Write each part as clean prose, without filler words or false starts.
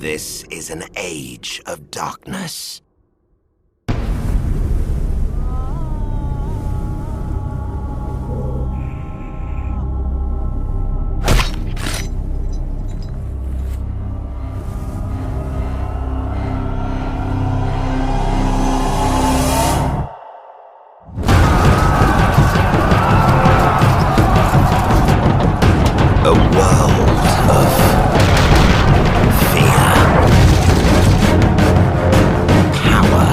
This is an age of darkness. A world of fear, power,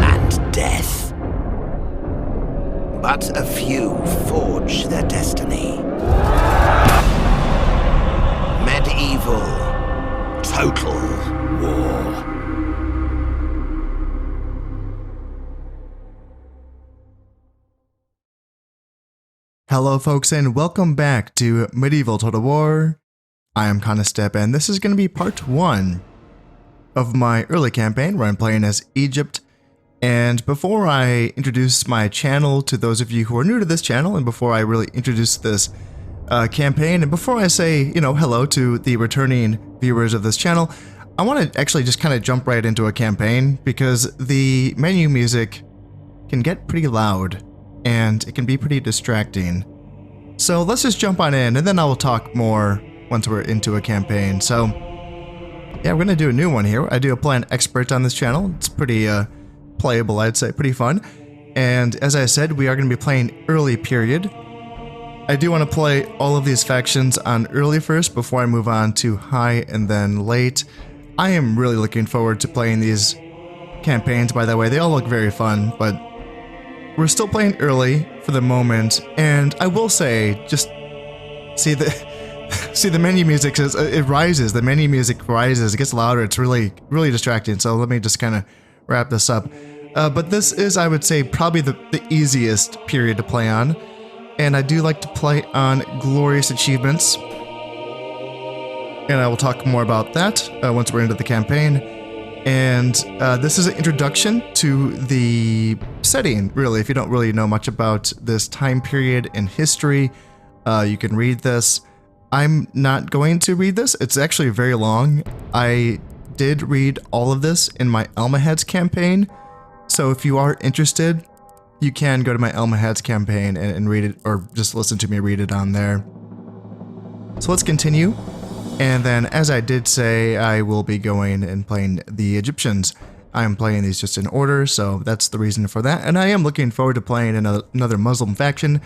and death. But a few forge their destiny. Medieval, total war. Hello folks and welcome back to Medieval Total War. I am Conostep and this is going to be part 1 of my early campaign where I'm playing as Egypt. And before I introduce my channel to those of you who are new to this channel, and before I really introduce this campaign, and before I say, hello to the returning viewers of this channel, I want to actually just kind of jump right into a campaign because the menu music can get pretty loud and it can be pretty distracting. So let's just jump on in and then I will talk more once we're into a campaign. So yeah, we're gonna do a new one here. I do a Plan Expert on this channel. It's pretty playable, I'd say, pretty fun. And as I said, we are gonna be playing early period. I do want to play all of these factions on early first before I move on to high and then late. I am really looking forward to playing these campaigns, by the way. They all look very fun, but we're still playing early for the moment, and I will say, just see the menu music says it rises. The menu music rises. It gets louder. It's really distracting. So let me just kind of wrap this up. But this is, I would say, probably the easiest period to play on, and I do like to play on glorious achievements, and I will talk more about that once we're into the campaign. And this is an introduction to the setting, really. If you don't really know much about this time period in history, you can read this. I'm not going to read this. It's actually very long. I did read all of this in my Almohads campaign. So if you are interested, you can go to my Almohads campaign and read it, or just listen to me read it on there. So let's continue. And then, as I did say, I will be going and playing the Egyptians. I'm playing these just in order, so that's the reason for that. And I am looking forward to playing another Muslim faction,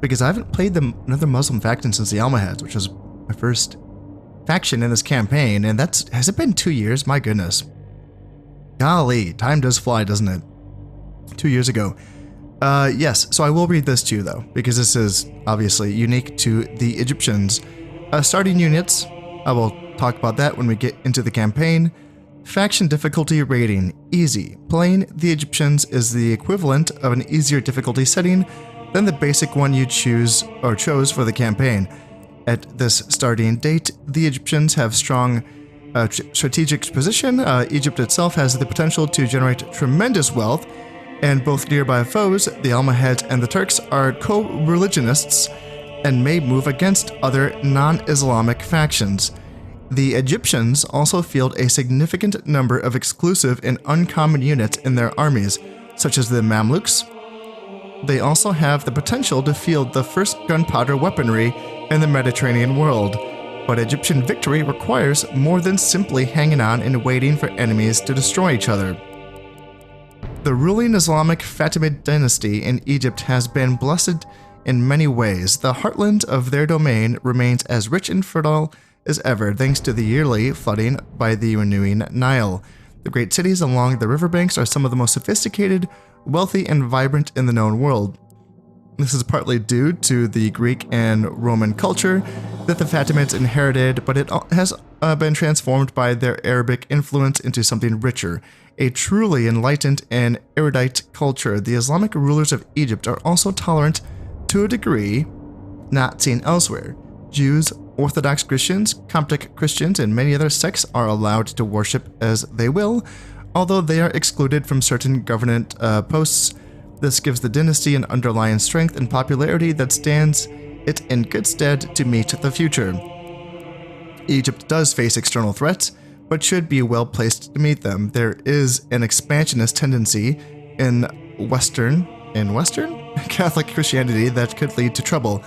because I haven't played another Muslim faction since the Almohads, which was my first faction in this campaign. And has it been 2 years? My goodness. Golly, time does fly, doesn't it? 2 years ago. Yes, so I will read this too, though, because this is obviously unique to the Egyptians. Starting units. I will talk about that when we get into the campaign. Faction difficulty rating, easy. Playing the Egyptians is the equivalent of an easier difficulty setting than the basic one you chose for the campaign. At this starting date, the Egyptians have strong strategic position. Egypt itself has the potential to generate tremendous wealth, and both nearby foes, the Almohads and the Turks, are co-religionists and may move against other non-Islamic factions. The Egyptians also field a significant number of exclusive and uncommon units in their armies, such as the Mamluks. They also have the potential to field the first gunpowder weaponry in the Mediterranean world, but Egyptian victory requires more than simply hanging on and waiting for enemies to destroy each other. The ruling Islamic Fatimid dynasty in Egypt has been blessed in many ways. The heartland of their domain remains as rich and fertile as ever thanks to the yearly flooding by the renewing Nile. The great cities along the riverbanks are some of the most sophisticated, wealthy, and vibrant in the known world. This is partly due to the Greek and Roman culture that the Fatimids inherited, but it has been transformed by their Arabic influence into something richer, a truly enlightened and erudite culture. The Islamic rulers of Egypt are also tolerant to a degree not seen elsewhere. Jews, Orthodox Christians, Coptic Christians, and many other sects are allowed to worship as they will, although they are excluded from certain government posts This gives the dynasty an underlying strength and popularity that stands it in good stead to meet the future. Egypt does face external threats, but should be well placed to meet them. There is an expansionist tendency in Western Catholic Christianity that could lead to trouble.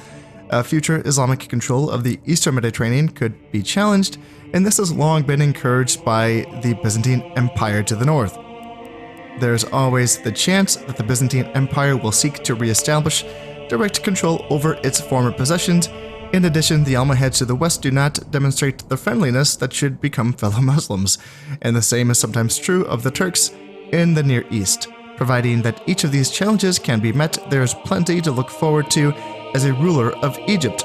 Future Islamic control of the Eastern Mediterranean could be challenged, and this has long been encouraged by the Byzantine Empire to the north. There's always the chance that the Byzantine Empire will seek to re-establish direct control over its former possessions. In addition, the Almohads to the west do not demonstrate the friendliness that should become fellow Muslims, and the same is sometimes true of the Turks in the Near East. Providing that each of these challenges can be met, there is plenty to look forward to as a ruler of Egypt.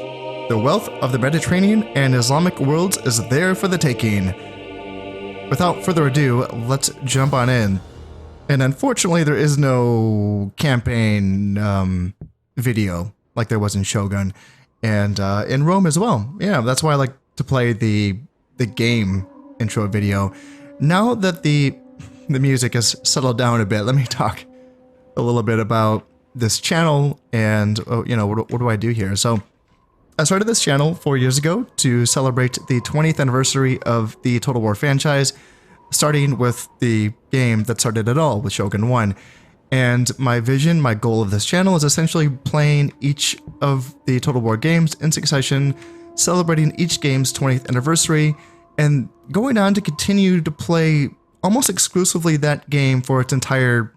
The wealth of the Mediterranean and Islamic worlds is there for the taking. Without further ado, let's jump on in. And unfortunately, there is no campaign video like there was in Shogun, and in Rome as well. Yeah, that's why I like to play the game intro video. Now that the music has settled down a bit, let me talk a little bit about this channel and what do I do here. So I started this channel 4 years ago to celebrate the 20th anniversary of the Total War franchise, starting with the game that started it all, with Shogun 1. And my vision, my goal of this channel is essentially playing each of the Total War games in succession, celebrating each game's 20th anniversary, and going on to continue to play almost exclusively that game for its entire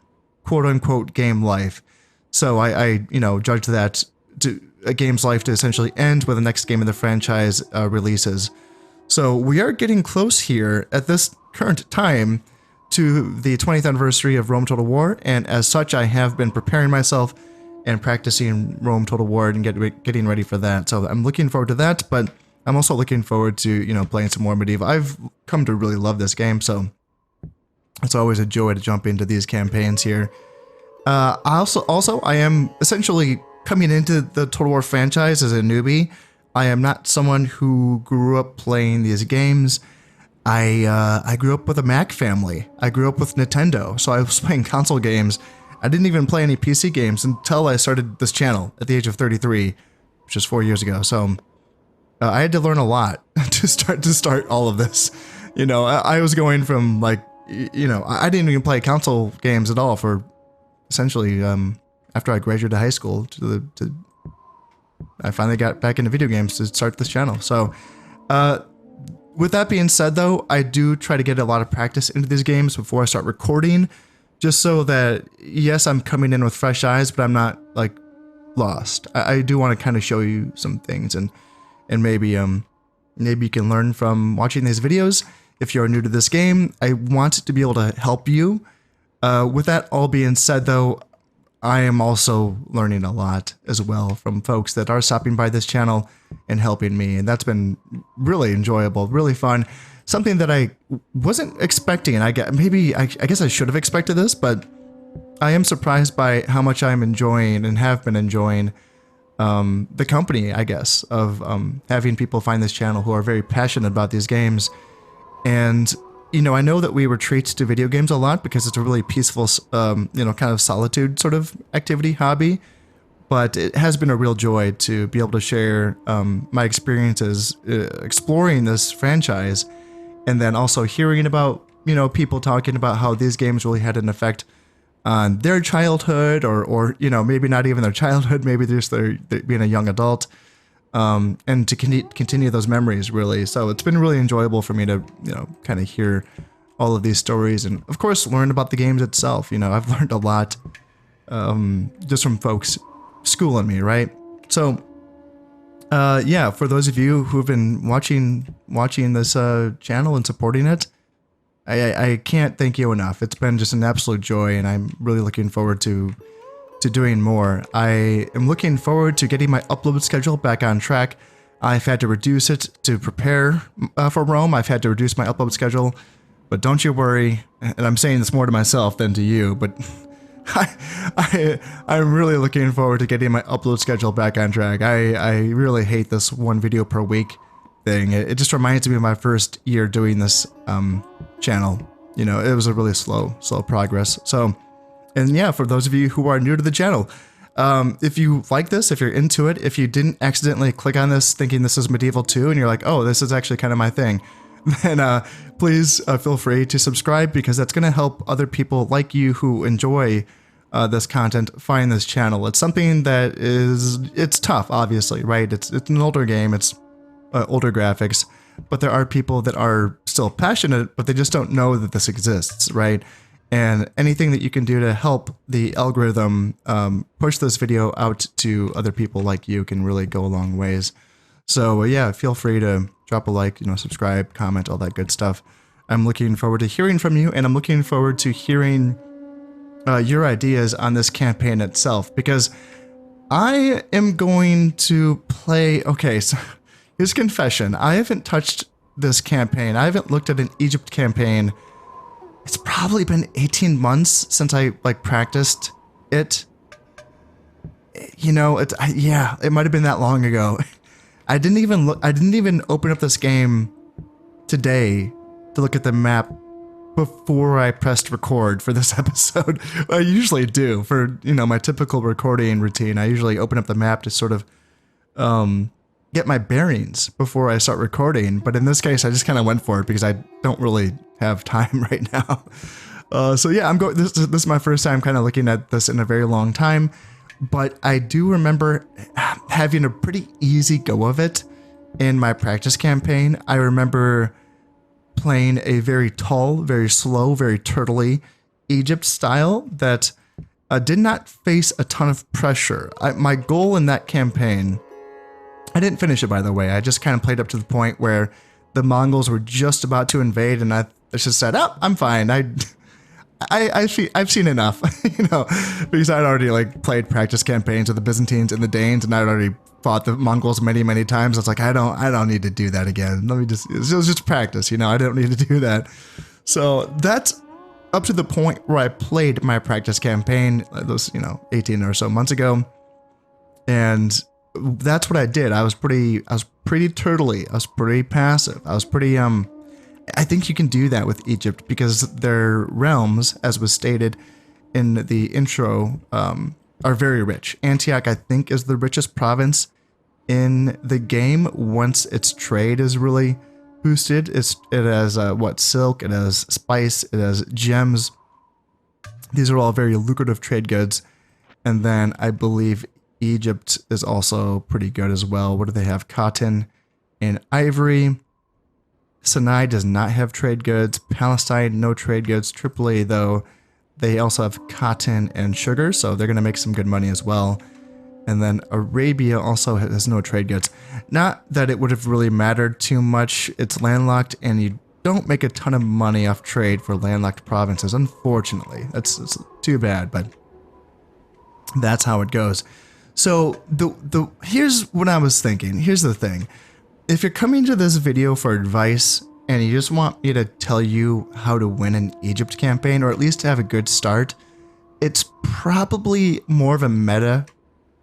quote-unquote game life. So I judge that a game's life to essentially end when the next game of the franchise releases. So we are getting close here at this current time to the 20th anniversary of Rome Total War, and as such I have been preparing myself and practicing Rome Total War and getting ready for that. So I'm looking forward to that, but I'm also looking forward to playing some more Medieval. I've come to really love this game, so it's always a joy to jump into these campaigns here. I am essentially coming into the Total War franchise as a newbie. I am not someone who grew up playing these games. I grew up with a Mac family. I grew up with Nintendo, so I was playing console games. I didn't even play any PC games until I started this channel at the age of 33, which is 4 years ago. So I had to learn a lot to start all of this. I was going from I didn't even play console games at all for essentially after I graduated high school I finally got back into video games to start this channel. So with that being said, though, I do try to get a lot of practice into these games before I start recording, just so that, yes, I'm coming in with fresh eyes, but I'm not lost. I do want to kind of show you some things, and maybe you can learn from watching these videos. If you're new to this game, I want to be able to help you. With that all being said, though, I am also learning a lot as well from folks that are stopping by this channel and helping me, and that's been really enjoyable, really fun. Something that I wasn't expecting. I guess I should have expected this, but I am surprised by how much I'm enjoying and have been enjoying the company, I guess, of having people find this channel who are very passionate about these games. And I know that we retreat to video games a lot because it's a really peaceful, kind of solitude sort of activity, hobby. But it has been a real joy to be able to share my experiences exploring this franchise, and then also hearing about, people talking about how these games really had an effect on their childhood, or maybe not even their childhood, maybe just their being a young adult. And to continue those memories, really. So it's been really enjoyable for me to, kind of hear all of these stories, and of course learn about the games itself. I've learned a lot just from folks schooling me, right? So yeah, for those of you who've been watching this channel and supporting it, I can't thank you enough. It's been just an absolute joy, and I'm really looking forward to doing more. I am looking forward to getting my upload schedule back on track. I've had to reduce it to prepare for Rome. I've had to reduce my upload schedule, but don't you worry, and I'm saying this more to myself than to you, but I'm really looking forward to getting my upload schedule back on track. I really hate this one video per week thing. It just reminds me of my first year doing this channel. It was a really slow progress. So And yeah, for those of you who are new to the channel, if you like this, if you're into it, if you didn't accidentally click on this thinking this is Medieval 2 and you're like, oh, this is actually kind of my thing, then please feel free to subscribe, because that's going to help other people like you who enjoy this content find this channel. It's something that it's tough, obviously, right? It's an older game, it's older graphics, but there are people that are still passionate, but they just don't know that this exists, right? And anything that you can do to help the algorithm push this video out to other people like you can really go a long ways. So yeah, feel free to drop a like, subscribe, comment, all that good stuff. I'm looking forward to hearing from you, and I'm looking forward to hearing your ideas on this campaign itself, because I am going to play... Okay, so here's a confession. I haven't touched this campaign. I haven't looked at an Egypt campaign. It's probably been 18 months since I practiced it. It might have been that long ago. I didn't even open up this game today to look at the map before I pressed record for this episode. I usually do for, my typical recording routine. I usually open up the map to sort of get my bearings before I start recording. But in this case, I just kind of went for it because I don't really have time right now. So yeah, this is my first time kind of looking at this in a very long time. But I do remember having a pretty easy go of it in my practice campaign. I remember playing a very tall, very slow, very turtly Egypt style that did not face a ton of pressure. My goal in that campaign, I didn't finish it, by the way. I just kind of played up to the point where the Mongols were just about to invade, and I just said, oh, I'm fine. I've seen enough, because I'd already played practice campaigns with the Byzantines and the Danes, and I'd already fought the Mongols many times. I was like, I don't need to do that again. It was just practice, I don't need to do that. So that's up to the point where I played my practice campaign, those 18 or so months ago, and that's what I did. I was pretty turtly. I was pretty passive. I was pretty I think you can do that with Egypt because their realms, as was stated in the intro, are very rich. Antioch, I think, is the richest province in the game once its trade is really boosted. It has silk, it has spice, it has gems. These are all very lucrative trade goods. And then I believe Egypt is also pretty good as well. What do they have? Cotton and ivory. Sinai does not have trade goods. Palestine, no trade goods. Tripoli, though, they also have cotton and sugar, so they're going to make some good money as well. And then Arabia also has no trade goods. Not that it would have really mattered too much. It's landlocked, and you don't make a ton of money off trade for landlocked provinces, unfortunately. That's too bad, but that's how it goes. So here's what I was thinking. Here's the thing. If you're coming to this video for advice and you just want me to tell you how to win an Egypt campaign, or at least to have a good start, it's probably more of a meta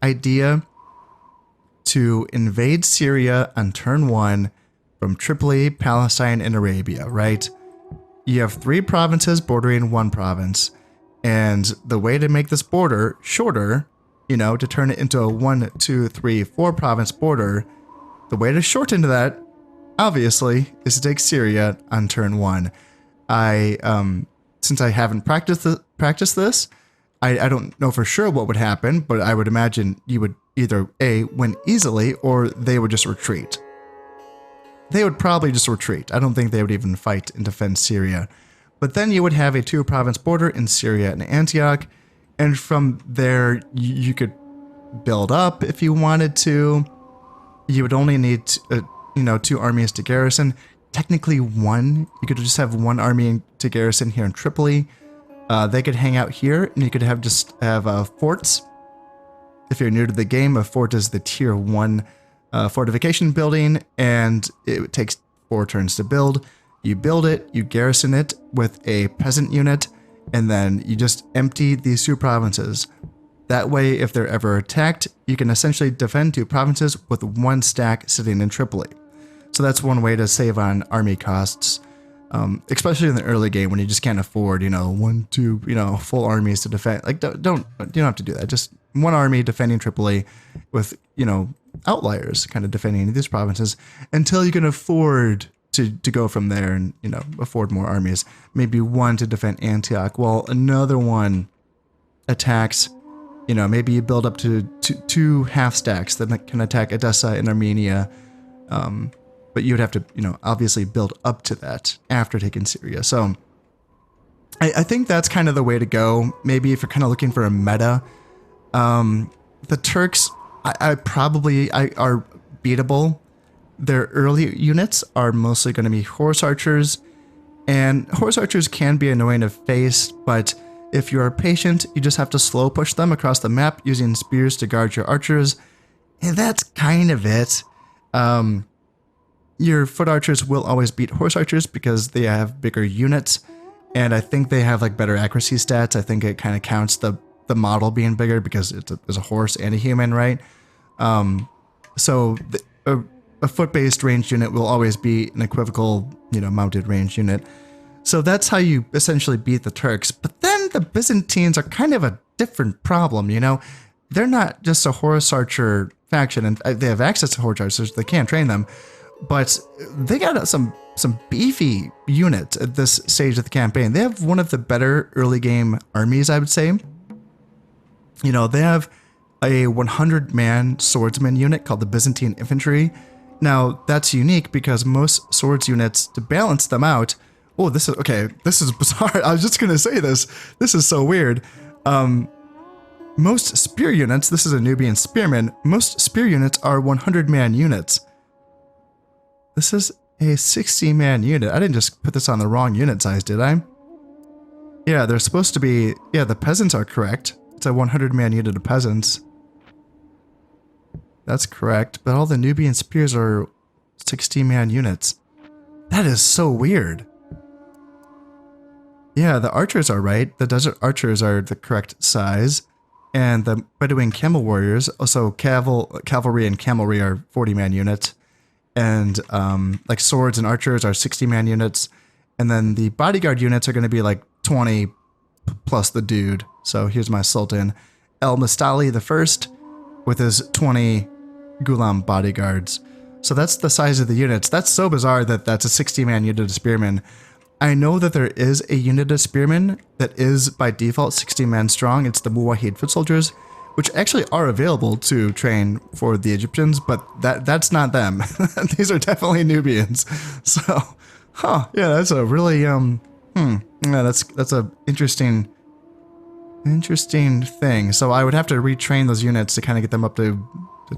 idea to invade Syria on turn 1 from Tripoli, Palestine, and Arabia, right? You have 3 provinces bordering 1 province, and the way to make this border shorter, to turn it into a 1, 2, 3, 4 province border, the way to shorten that, obviously, is to take Syria on turn 1. Since I haven't practiced this, I don't know for sure what would happen, but I would imagine you would either A, win easily, or they would just retreat. They would probably just retreat. I don't think they would even fight and defend Syria. But then you would have a 2-province border in Syria and Antioch, and from there you could build up if you wanted to. You would only need 2 armies to garrison. Technically 1. You could just have 1 army to garrison here in Tripoli. They could hang out here, and you could have forts. If you're new to the game, a fort is the tier 1 fortification building, and it takes 4 turns to build. You build it, you garrison it with a peasant unit, and then you just empty these 2 provinces. That way, if they're ever attacked, you can essentially defend 2 provinces with 1 stack sitting in Tripoli. So that's one way to save on army costs. especially in the early game when you just can't afford, one, two, full armies to defend. Like, you don't have to do that. Just one army defending Tripoli with, outliers kind of defending these provinces until you can afford to go from there and, afford more armies. Maybe one to defend Antioch while another one attacks, maybe you build up to two half stacks that can attack Edessa in Armenia. But you would have to, obviously build up to that after taking Syria. So I think that's kind of the way to go. Maybe if you're kind of looking for a meta, the Turks, I probably are beatable. Their early units are mostly going to be horse archers, and horse archers can be annoying to face, but if you are patient, you just have to slow push them across the map using spears to guard your archers, and that's kind of it. Your foot archers will always beat horse archers because they have bigger units, and I think they have like better accuracy stats. I think it kind of counts the model being bigger because it's a horse and a human, right? So a foot-based ranged unit will always be an equivocal, mounted ranged unit. So that's how you essentially beat the Turks. But then the Byzantines are kind of a different problem, They're not just a horse archer faction, and they have access to horse archers, they can't train them. But they got some beefy units at this stage of the campaign. They have one of the better early game armies, I would say. They have a 100-man swordsman unit called the Byzantine Infantry. Now, that's unique because most swords units, to balance them out... Oh, this is bizarre. I was just going to say this. This is so weird. Most spear units, this is a Nubian spearman, most spear units are 100-man units. This is a 60-man unit. I didn't just put this on the wrong unit size, did I? Yeah, they're supposed to be... Yeah, the peasants are correct. It's a 100-man unit of peasants. That's correct, but all the Nubian spears are 60-man units. That is so weird. Yeah, the archers are right. The desert archers are the correct size. And the Bedouin camel warriors, also cavalry and camelry are 40-man units. And like swords and archers are 60-man units. And then the bodyguard units are going to be like 20 plus the dude. So here's my Sultan El Mustali the First with his 20 Ghulam bodyguards. So that's the size of the units. That's so bizarre that that's a 60-man unit of spearmen. I know that there is a unit of spearmen that is by default 60 men strong. It's the Muwahid foot soldiers, which actually are available to train for the Egyptians, but that's not them. These are definitely Nubians. So, yeah, that's a really yeah, that's a interesting thing. So I would have to retrain those units to kind of get them up to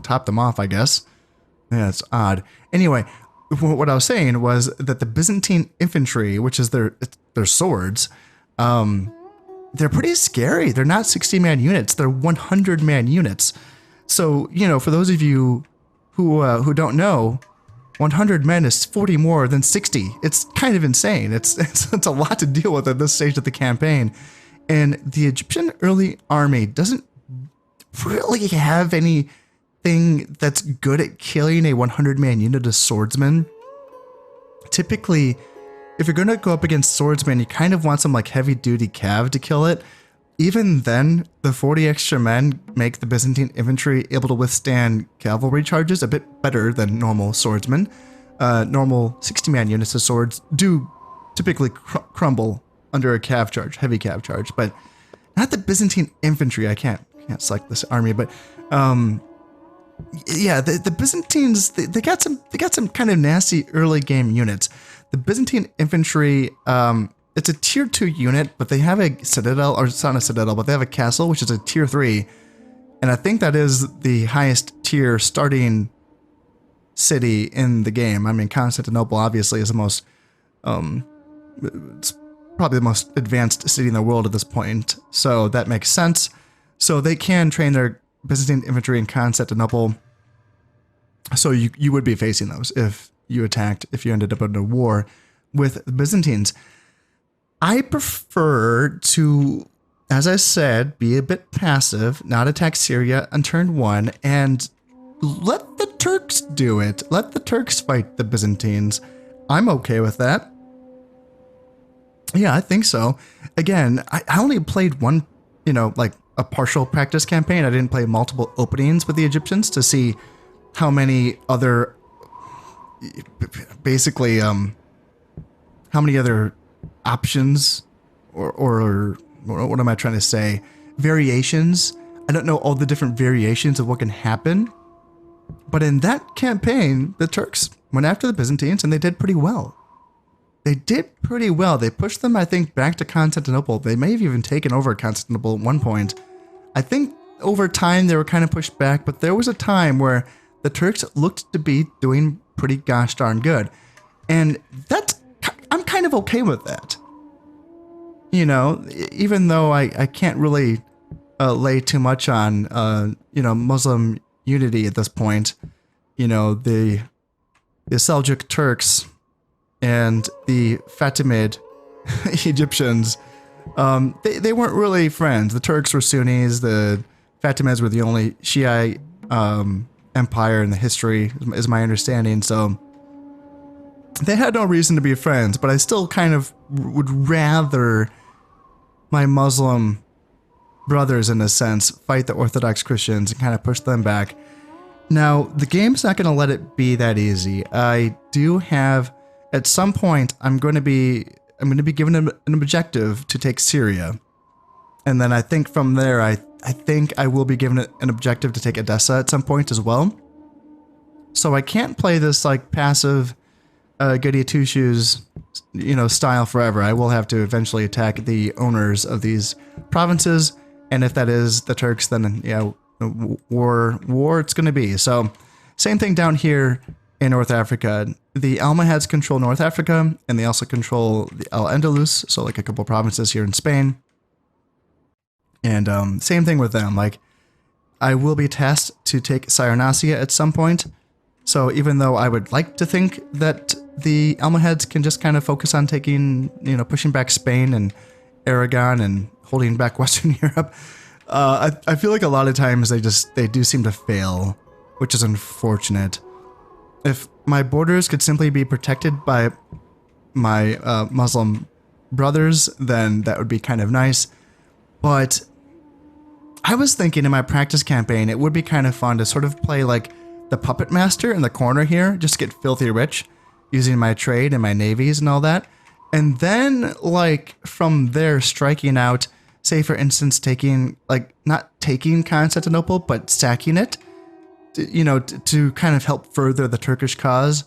top them off, I guess. Yeah, it's odd. Anyway, what I was saying was that the Byzantine infantry, which is their swords, they're pretty scary. They're not 60-man units. They're 100-man units. So, for those of you who don't know, 100 men is 40 more than 60. It's kind of insane. It's a lot to deal with at this stage of the campaign. And the Egyptian early army doesn't really have anything that's good at killing a 100-man unit of swordsmen. Typically, if you're going to go up against swordsmen, you kind of want some like heavy-duty cav to kill it. Even then, the 40 extra men make the Byzantine infantry able to withstand cavalry charges a bit better than normal swordsmen. Normal 60-man units of swords do typically crumble under a cav charge, heavy cav charge, but not the Byzantine infantry. I can't select this army, but yeah, the Byzantines, they got some kind of nasty early game units. The Byzantine infantry, it's a tier 2 unit, but they have a citadel, or it's not a citadel, but they have a castle, which is a tier 3. And I think that is the highest tier starting city in the game. I mean, Constantinople obviously is the most, it's probably the most advanced city in the world at this point. So that makes sense. So they can train their Byzantine infantry in Constantinople. So you would be facing those if you ended up in a war with the Byzantines. I prefer to, as I said, be a bit passive, not attack Syria on turn 1, and let the Turks do it. Let the Turks fight the Byzantines. I'm okay with that. Yeah, I think so. Again, I only played one, like a partial practice campaign. I didn't play multiple openings with the Egyptians to see how many other, basically, how many other options or what am I trying to say? Variations. I don't know all the different variations of what can happen. But in that campaign, the Turks went after the Byzantines and they did pretty well. They did pretty well. They pushed them, I think, back to Constantinople. They may have even taken over Constantinople at one point. I think over time they were kind of pushed back, but there was a time where the Turks looked to be doing pretty gosh darn good. And I'm kind of okay with that. Even though I can't really lay too much on, Muslim unity at this point. The Seljuk Turks and the Fatimid Egyptians, they weren't really friends. The Turks were Sunnis. The Fatimids were the only Shiite empire in the history, is my understanding. So they had no reason to be friends, but I still kind of would rather my Muslim brothers, in a sense, fight the Orthodox Christians and kind of push them back. Now, the game's not going to let it be that easy. I do have, at some point, I'm going to be given an objective to take Syria. And then I think from there, I think I will be given an objective to take Edessa at some point as well. So I can't play this like passive goody two shoes, style forever. I will have to eventually attack the owners of these provinces. And if that is the Turks, then war it's going to be. So same thing down here in North Africa. The Almohads control North Africa, and they also control the Al-Andalus, so like a couple provinces here in Spain. And same thing with them. Like, I will be tasked to take Cyrenaica at some point. So even though I would like to think that the Almohads can just kind of focus on taking, pushing back Spain and Aragon and holding back Western Europe, I feel like a lot of times they do seem to fail, which is unfortunate. If my borders could simply be protected by my Muslim brothers, then that would be kind of nice. But I was thinking in my practice campaign, it would be kind of fun to sort of play like the puppet master in the corner here, just get filthy rich using my trade and my navies and all that. And then, like, from there, striking out, say, for instance, taking, like, not taking Constantinople, but sacking it, to kind of help further the Turkish cause.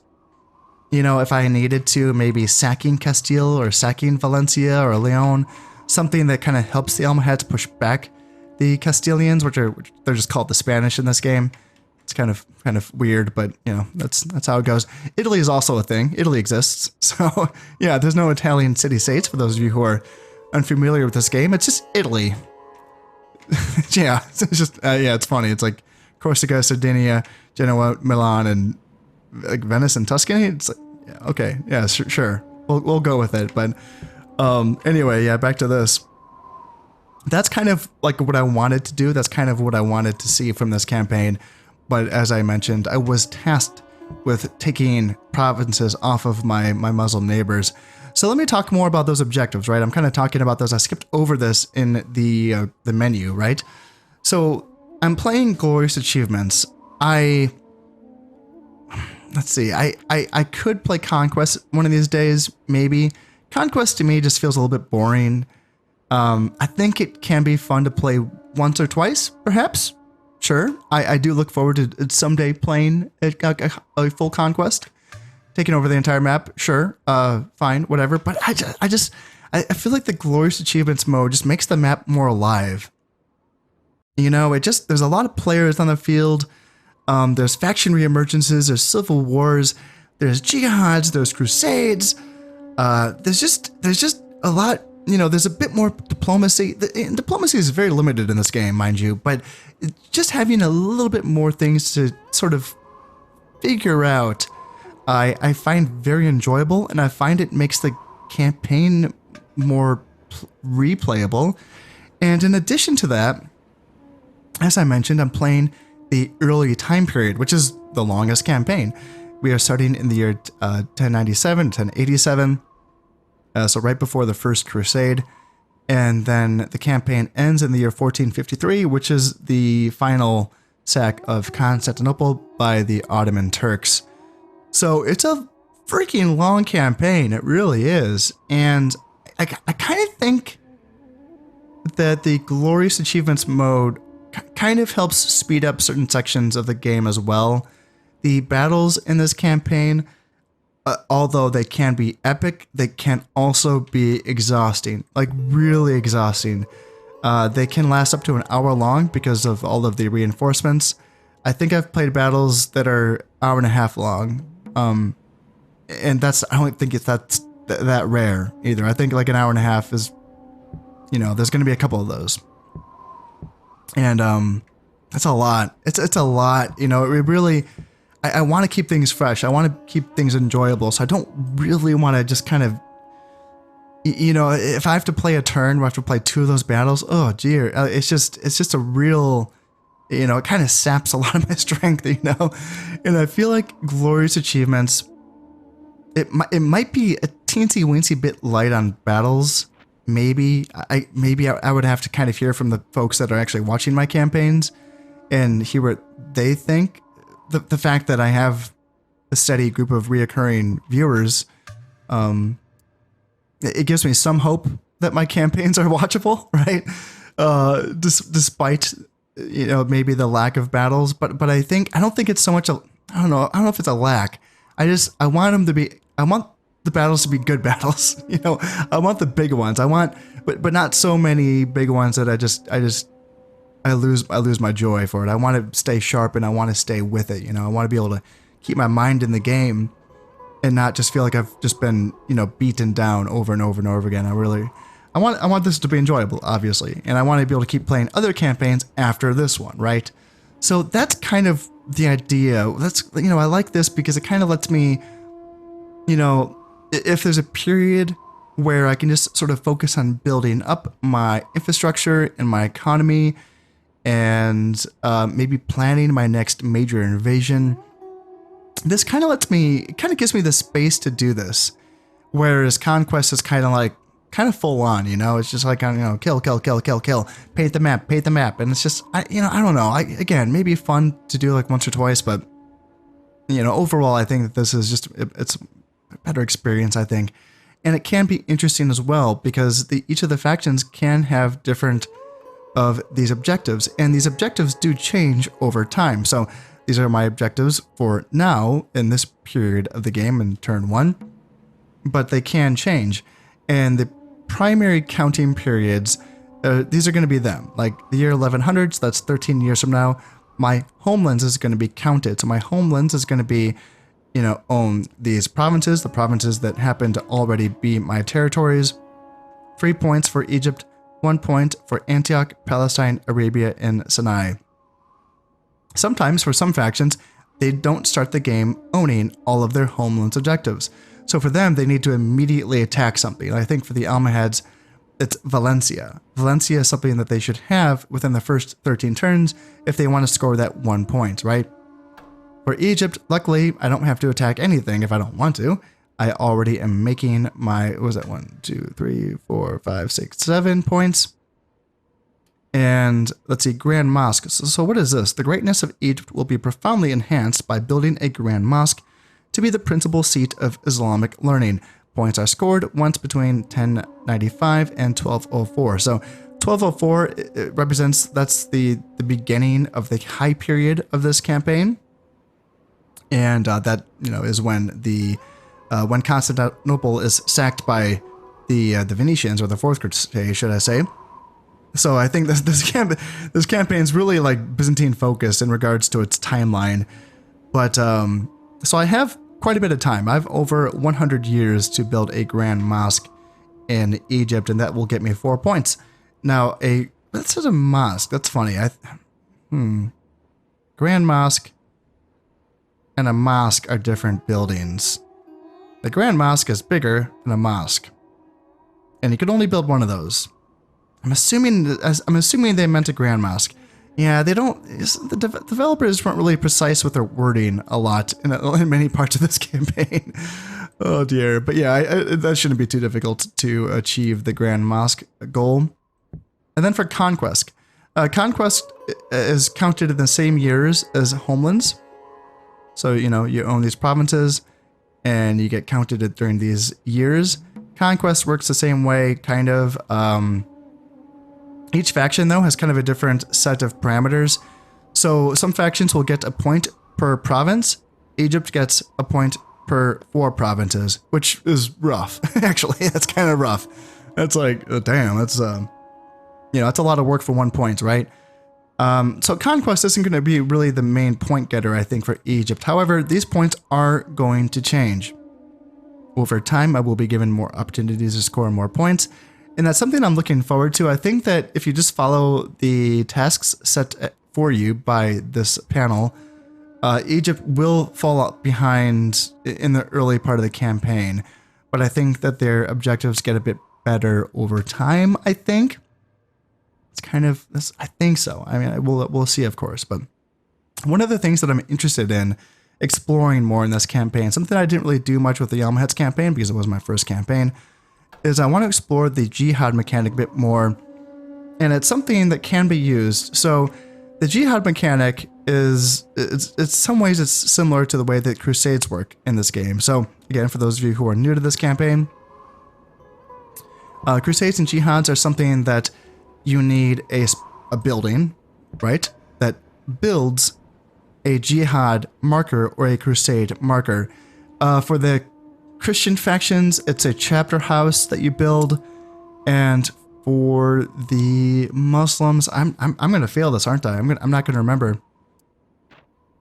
If I needed to, maybe sacking Castile or sacking Valencia or Leon, something that kind of helps the Almohads push back the Castilians, which they're just called the Spanish in this game. It's kind of weird, but that's how it goes. Italy is also a thing. Italy exists. So yeah, there's no Italian city-states for those of you who are unfamiliar with this game. It's just Italy. Yeah, it's just it's funny. It's like Corsica, Sardinia, Genoa, Milan, and like Venice and Tuscany. It's like, yeah, okay, yeah, sure. We'll go with it. But anyway, yeah, back to this. That's kind of like what I wanted to do. That's kind of what I wanted to see from this campaign. But as I mentioned, I was tasked with taking provinces off of my Muslim neighbors. So let me talk more about those objectives, right? I'm kind of talking about those. I skipped over this in the menu, right? So I'm playing Glorious Achievements. Let's see. I could play Conquest one of these days, maybe. Conquest to me just feels a little bit boring. I think it can be fun to play once or twice, perhaps. Sure, I do look forward to someday playing a full Conquest, taking over the entire map. Sure, fine, whatever. But I feel like the Glorious Achievements mode just makes the map more alive. There's a lot of players on the field. There's faction reemergences. There's civil wars. There's jihads. There's crusades. There's just a lot. There's a bit more diplomacy. Diplomacy is very limited in this game, mind you, but just having a little bit more things to sort of figure out, I find very enjoyable, and I find it makes the campaign more replayable. And in addition to that, as I mentioned, I'm playing the early time period, which is the longest campaign. We are starting in the year 1097, 1087. so right before the First Crusade. And then the campaign ends in the year 1453, which is the final sack of Constantinople by the Ottoman Turks. So it's a freaking long campaign, it really is. And I kind of think that the Glorious Achievements mode kind of helps speed up certain sections of the game as well. The battles in this campaign, although they can be epic, they can also be exhausting, like really exhausting. They can last up to an hour long because of all of the reinforcements. I think I've played battles that are hour and a half long. And I don't think that's that rare either. I think like an hour and a half is, there's going to be a couple of those. And that's a lot. It's a lot, it really, I want to keep things fresh. I want to keep things enjoyable. So I don't really want to just kind of, if I have to play a turn where I have to play 2 of those battles, oh dear, it's just a real, it kind of saps a lot of my strength, and I feel like Glorious Achievements, it might be a teensy weensy bit light on battles. Maybe I would have to kind of hear from the folks that are actually watching my campaigns and hear what they think. The fact that I have a steady group of reoccurring viewers, it gives me some hope that my campaigns are watchable, right? Despite maybe the lack of battles, but I don't think it's so much I don't know if it's a lack. I want the battles to be good battles. I want the big ones. But not so many big ones that I lose my joy for it. I want to stay sharp and I want to stay with it. I want to be able to keep my mind in the game and not just feel like I've just been, beaten down over and over and over again. I want this to be enjoyable, obviously, and I want to be able to keep playing other campaigns after this one, right? So that's kind of the idea. I like this because it kind of lets me, if there's a period where I can just sort of focus on building up my infrastructure and my economy and maybe planning my next major invasion, this kind of gives me the space to do this. Whereas Conquest is kind of full on, it's just like, kill, paint the map. And it's just, I don't know. Again, maybe fun to do like once or twice, but overall, I think that this is it's a better experience, I think. And it can be interesting as well because each of the factions can have different of these objectives, and these objectives do change over time. So these are my objectives for now in this period of the game in turn 1, but they can change. And the primary counting periods, these are going to be them. Like the year 1100, so that's 13 years from now, my homelands is going to be counted. So my homelands is going to be, own these provinces, the provinces that happen to already be my territories. 3 points for Egypt, 1 point for Antioch, Palestine, Arabia, and Sinai. Sometimes, for some factions, they don't start the game owning all of their homelands objectives. So for them, they need to immediately attack something. I think for the Almohads, it's Valencia. Valencia is something that they should have within the first 13 turns if they want to score that 1 point, right? For Egypt, luckily, I don't have to attack anything if I don't want to. I already am making my, what was that, 1, 2, 3, 4, 5, 6, 7 points. And let's see, Grand Mosque. So what is this? The greatness of Egypt will be profoundly enhanced by building a Grand Mosque to be the principal seat of Islamic learning. Points are scored once between 1095 and 1204. So 1204 it represents, that's the beginning of the high period of this campaign. And that, is when when Constantinople is sacked by the Venetians, or the Fourth Crusade, should I say. So I think this campaign is really like Byzantine focused in regards to its timeline. But so I have quite a bit of time. I have over 100 years to build a Grand Mosque in Egypt, and that will get me 4 points. Now, that's a mosque. That's funny. Grand Mosque and a mosque are different buildings. The Grand Mosque is bigger than a mosque, and you can only build one of those. I'm assuming they meant a Grand Mosque. Yeah, they don't. The developers weren't really precise with their wording a lot in many parts of this campaign. Oh dear. But yeah, that shouldn't be too difficult to achieve the Grand Mosque goal. And then for Conquest. Conquest is counted in the same years as Homelands. So, you know, you own these provinces and you get counted during these years. Conquest works the same way, kind of. Each faction, though, has kind of a different set of parameters. So some factions will get a point per province. Egypt gets a point per 4 provinces, which is rough. Actually, that's kind of rough. That's like, damn, that's, that's a lot of work for 1 point, right? So Conquest isn't going to be really the main point getter, I think, for Egypt. However, these points are going to change. Over time, I will be given more opportunities to score more points. And that's something I'm looking forward to. I think that if you just follow the tasks set for you by this panel, Egypt will fall out behind in the early part of the campaign. But I think that their objectives get a bit better over time, I think. It's kind of, I think so. I mean, we'll see, of course. But one of the things that I'm interested in exploring more in this campaign, something I didn't really do much with the Almohad's campaign because it was my first campaign, is I want to explore the jihad mechanic a bit more. And it's something that can be used. So the jihad mechanic is, it's some ways it's similar to the way that crusades work in this game. So again, for those of you who are new to this campaign, crusades and jihads are something that you need a building, right, that builds a jihad marker or a crusade marker. For the Christian factions, it's a chapter house that you build, and for the Muslims, I'm gonna fail this, aren't I? I'm not gonna remember.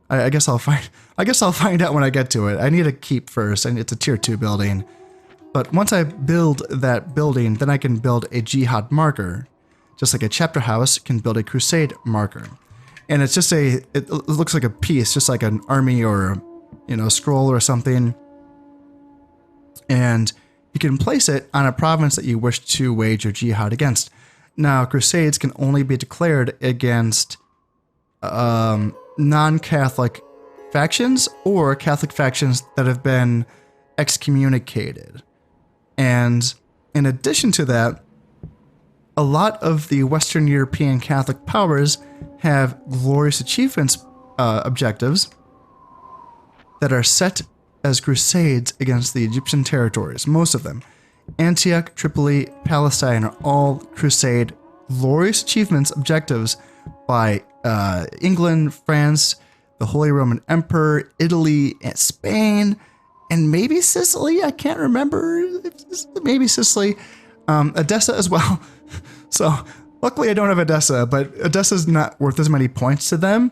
I guess I'll find out when I get to it. I need a keep first, and it's a tier 2 building. But once I build that building, then I can build a jihad marker. Just like a chapter house can build a crusade marker. And it's just it looks like a piece, just like an army or, scroll or something. And you can place it on a province that you wish to wage your jihad against. Now, crusades can only be declared against non-Catholic factions or Catholic factions that have been excommunicated. And in addition to that, a lot of the Western European Catholic powers have glorious achievements objectives that are set as crusades against the Egyptian territories, most of them. Antioch, Tripoli, Palestine are all crusade glorious achievements objectives by England, France, the Holy Roman Emperor, Italy, and Spain, and maybe Sicily. I can't remember. Maybe Sicily. Edessa as well. So luckily I don't have Edessa, but Edessa's not worth as many points to them.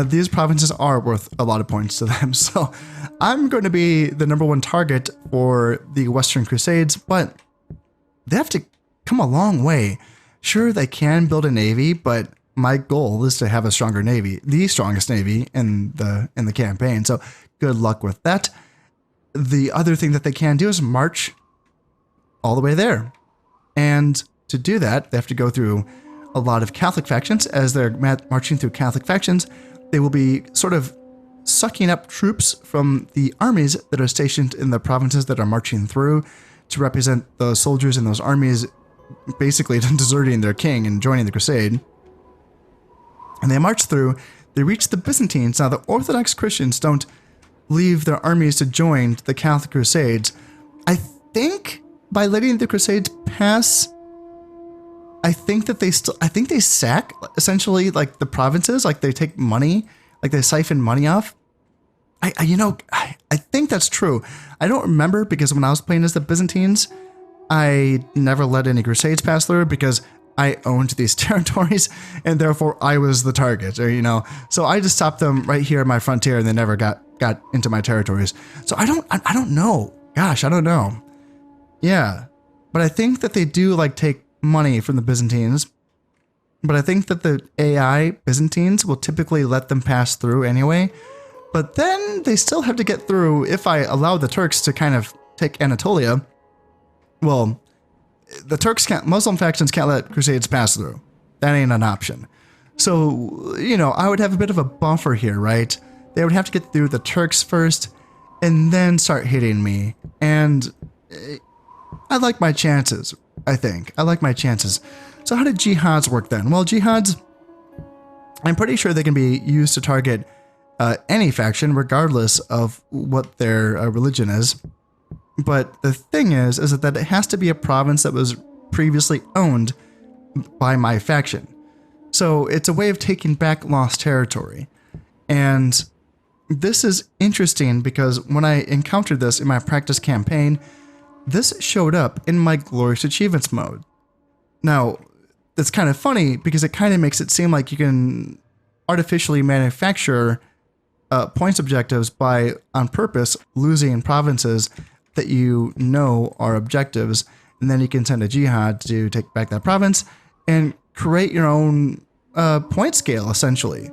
These provinces are worth a lot of points to them. So I'm going to be the #1 target for the Western Crusades, but they have to come a long way. Sure, they can build a navy, but my goal is to have a stronger navy, the strongest navy in the campaign. So good luck with that. The other thing that they can do is march all the way there. And to do that, they have to go through a lot of Catholic factions. As they're marching through Catholic factions, they will be sort of sucking up troops from the armies that are stationed in the provinces that are marching through to represent the soldiers in those armies basically deserting their king and joining the crusade. And they march through, they reach the Byzantines. Now, the Orthodox Christians don't leave their armies to join the Catholic Crusades. I think by letting the Crusades pass, I think they sack essentially like the provinces, like they take money, like they siphon money off. I think that's true. I don't remember because when I was playing as the Byzantines, I never let any Crusades pass through because I owned these territories and therefore I was the target, so I just stopped them right here at my frontier and they never got into my territories. So I don't know. Gosh, I don't know. Yeah, but I think that they do take money from the Byzantines, but I think that the AI Byzantines will typically let them pass through anyway, but then they still have to get through. If I allow the Turks to kind of take Anatolia, well, the Turks can't, Muslim factions can't let Crusades pass through. That ain't an option. So, I would have a bit of a buffer here, right? They would have to get through the Turks first, and then start hitting me. And I like my chances, I think. I like my chances. So how did jihads work then? Well, jihads, I'm pretty sure they can be used to target any faction, regardless of what their religion is. But the thing is that it has to be a province that was previously owned by my faction. So it's a way of taking back lost territory. And this is interesting because when I encountered this in my practice campaign, this showed up in my Glorious Achievements mode. Now, it's kind of funny because it kind of makes it seem like you can artificially manufacture points objectives by, on purpose, losing provinces that you know are objectives, and then you can send a jihad to take back that province and create your own point scale, essentially.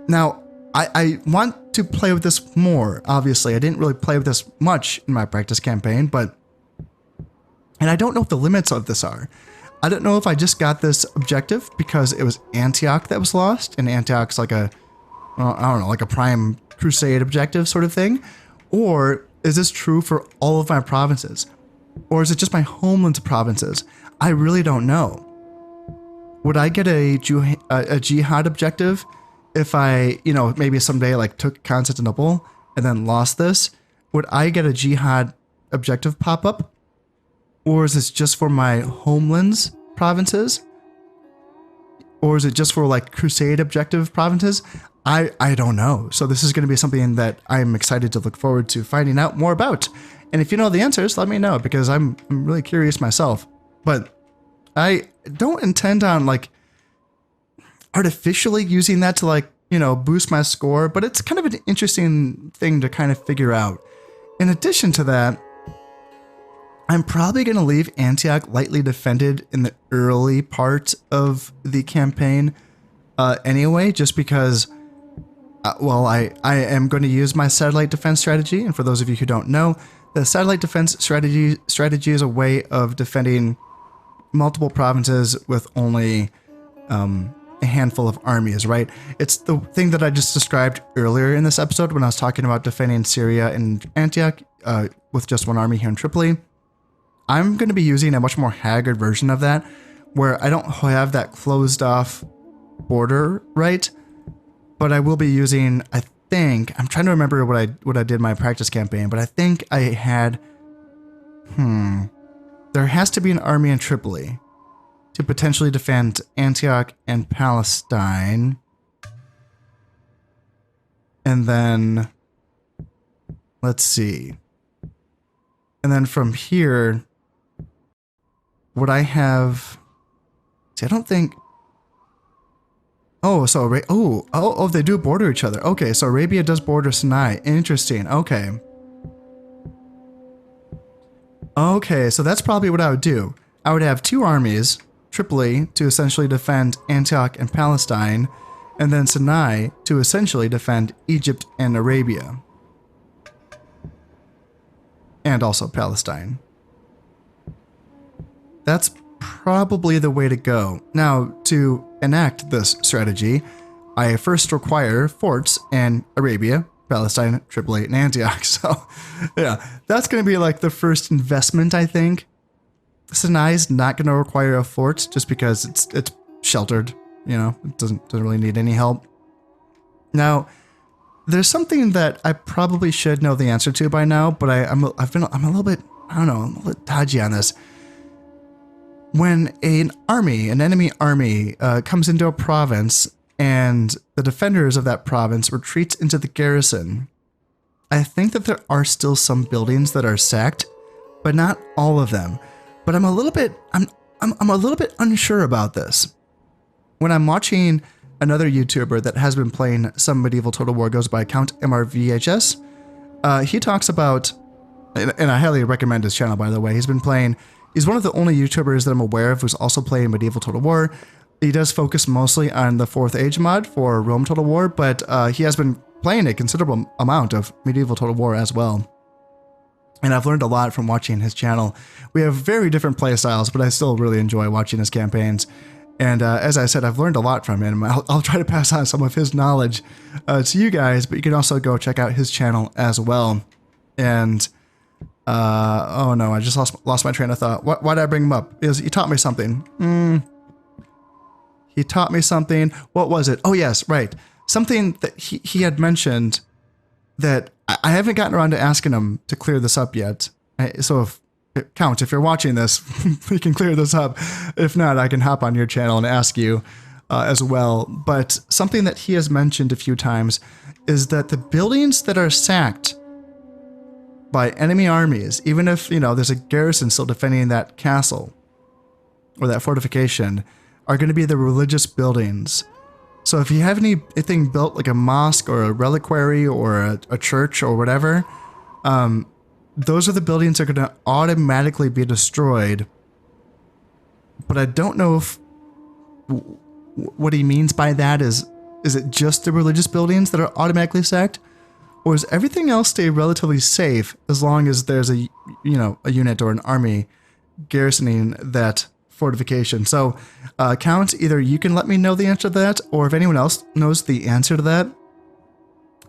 Now, I want to play with this more, obviously. I didn't really play with this much in my practice campaign, and I don't know what the limits of this are. I don't know if I just got this objective because it was Antioch that was lost, and Antioch's like a, well, I don't know, like a prime crusade objective sort of thing, or is this true for all of my provinces? Or is it just my homeland's provinces? I really don't know. Would I get a jihad objective if I, maybe someday like took Constantinople and then lost this? Would I get a jihad objective pop up? Or is this just for my homeland's provinces? Or is it just for like crusade objective provinces? I don't know. So this is going to be something that I'm excited to look forward to finding out more about. And if you know the answers, let me know because I'm really curious myself. But I don't intend on like artificially using that to like, boost my score, but it's kind of an interesting thing to kind of figure out. In addition to that, I'm probably going to leave Antioch lightly defended in the early part of the campaign anyway, just because I am going to use my satellite defense strategy. And for those of you who don't know, the satellite defense strategy is a way of defending multiple provinces with only a handful of armies, right? It's the thing that I just described earlier in this episode when I was talking about defending Syria and Antioch with just one army here in Tripoli. I'm going to be using a much more haggard version of that, where I don't have that closed off border, right? But I will be using, I think, I'm trying to remember what I did in my practice campaign, but I think I had, there has to be an army in Tripoli to potentially defend Antioch and Palestine. And then, let's see. And then from here, would I have, see, I don't think, oh, so, they do border each other. Okay, so Arabia does border Sinai. Interesting, okay. Okay, so that's probably what I would do. I would have two armies, Tripoli to essentially defend Antioch and Palestine, and then Sinai to essentially defend Egypt and Arabia. And also Palestine. That's probably the way to go. Now, to enact this strategy, I first require forts in Arabia, Palestine, Tripoli, and Antioch. So, yeah, that's going to be like the first investment, I think. Sinai is not going to require a fort just because it's sheltered. It doesn't really need any help. Now, there's something that I probably should know the answer to by now, but I'm a little bit, I don't know, I'm a little dodgy on this. When an enemy army comes into a province and the defenders of that province retreats into the garrison, I think that there are still some buildings that are sacked, but not all of them. But I'm a little bit unsure about this. When I'm watching another YouTuber that has been playing some medieval Total War, goes by Count MRVHS, he talks about, and I highly recommend his channel, by the way. He's one of the only YouTubers that I'm aware of who's also playing medieval Total War. He does focus mostly on the 4th Age mod for Rome Total War, but he has been playing a considerable amount of medieval Total War as well. And I've learned a lot from watching his channel. We have very different play styles, but I still really enjoy watching his campaigns. And as I said, I've learned a lot from him. I'll try to pass on some of his knowledge to you guys, but you can also go check out his channel as well. And oh no, I just lost my train of thought. Why did I bring him up? He taught me something. He taught me something. What was it? Oh yes, right. Something that he had mentioned that I haven't gotten around to asking him to clear this up yet. So Count, if you're watching this, we can clear this up. If not, I can hop on your channel and ask you as well. But something that he has mentioned a few times is that the buildings that are sacked by enemy armies, even if, there's a garrison still defending that castle or that fortification, are going to be the religious buildings. So if you have anything built like a mosque or a reliquary or a church or whatever, those are the buildings that are going to automatically be destroyed. But I don't know if what he means by that is it just the religious buildings that are automatically sacked, or does everything else stay relatively safe as long as there's a unit or an army garrisoning that fortification? So, Count, either you can let me know the answer to that, or if anyone else knows the answer to that,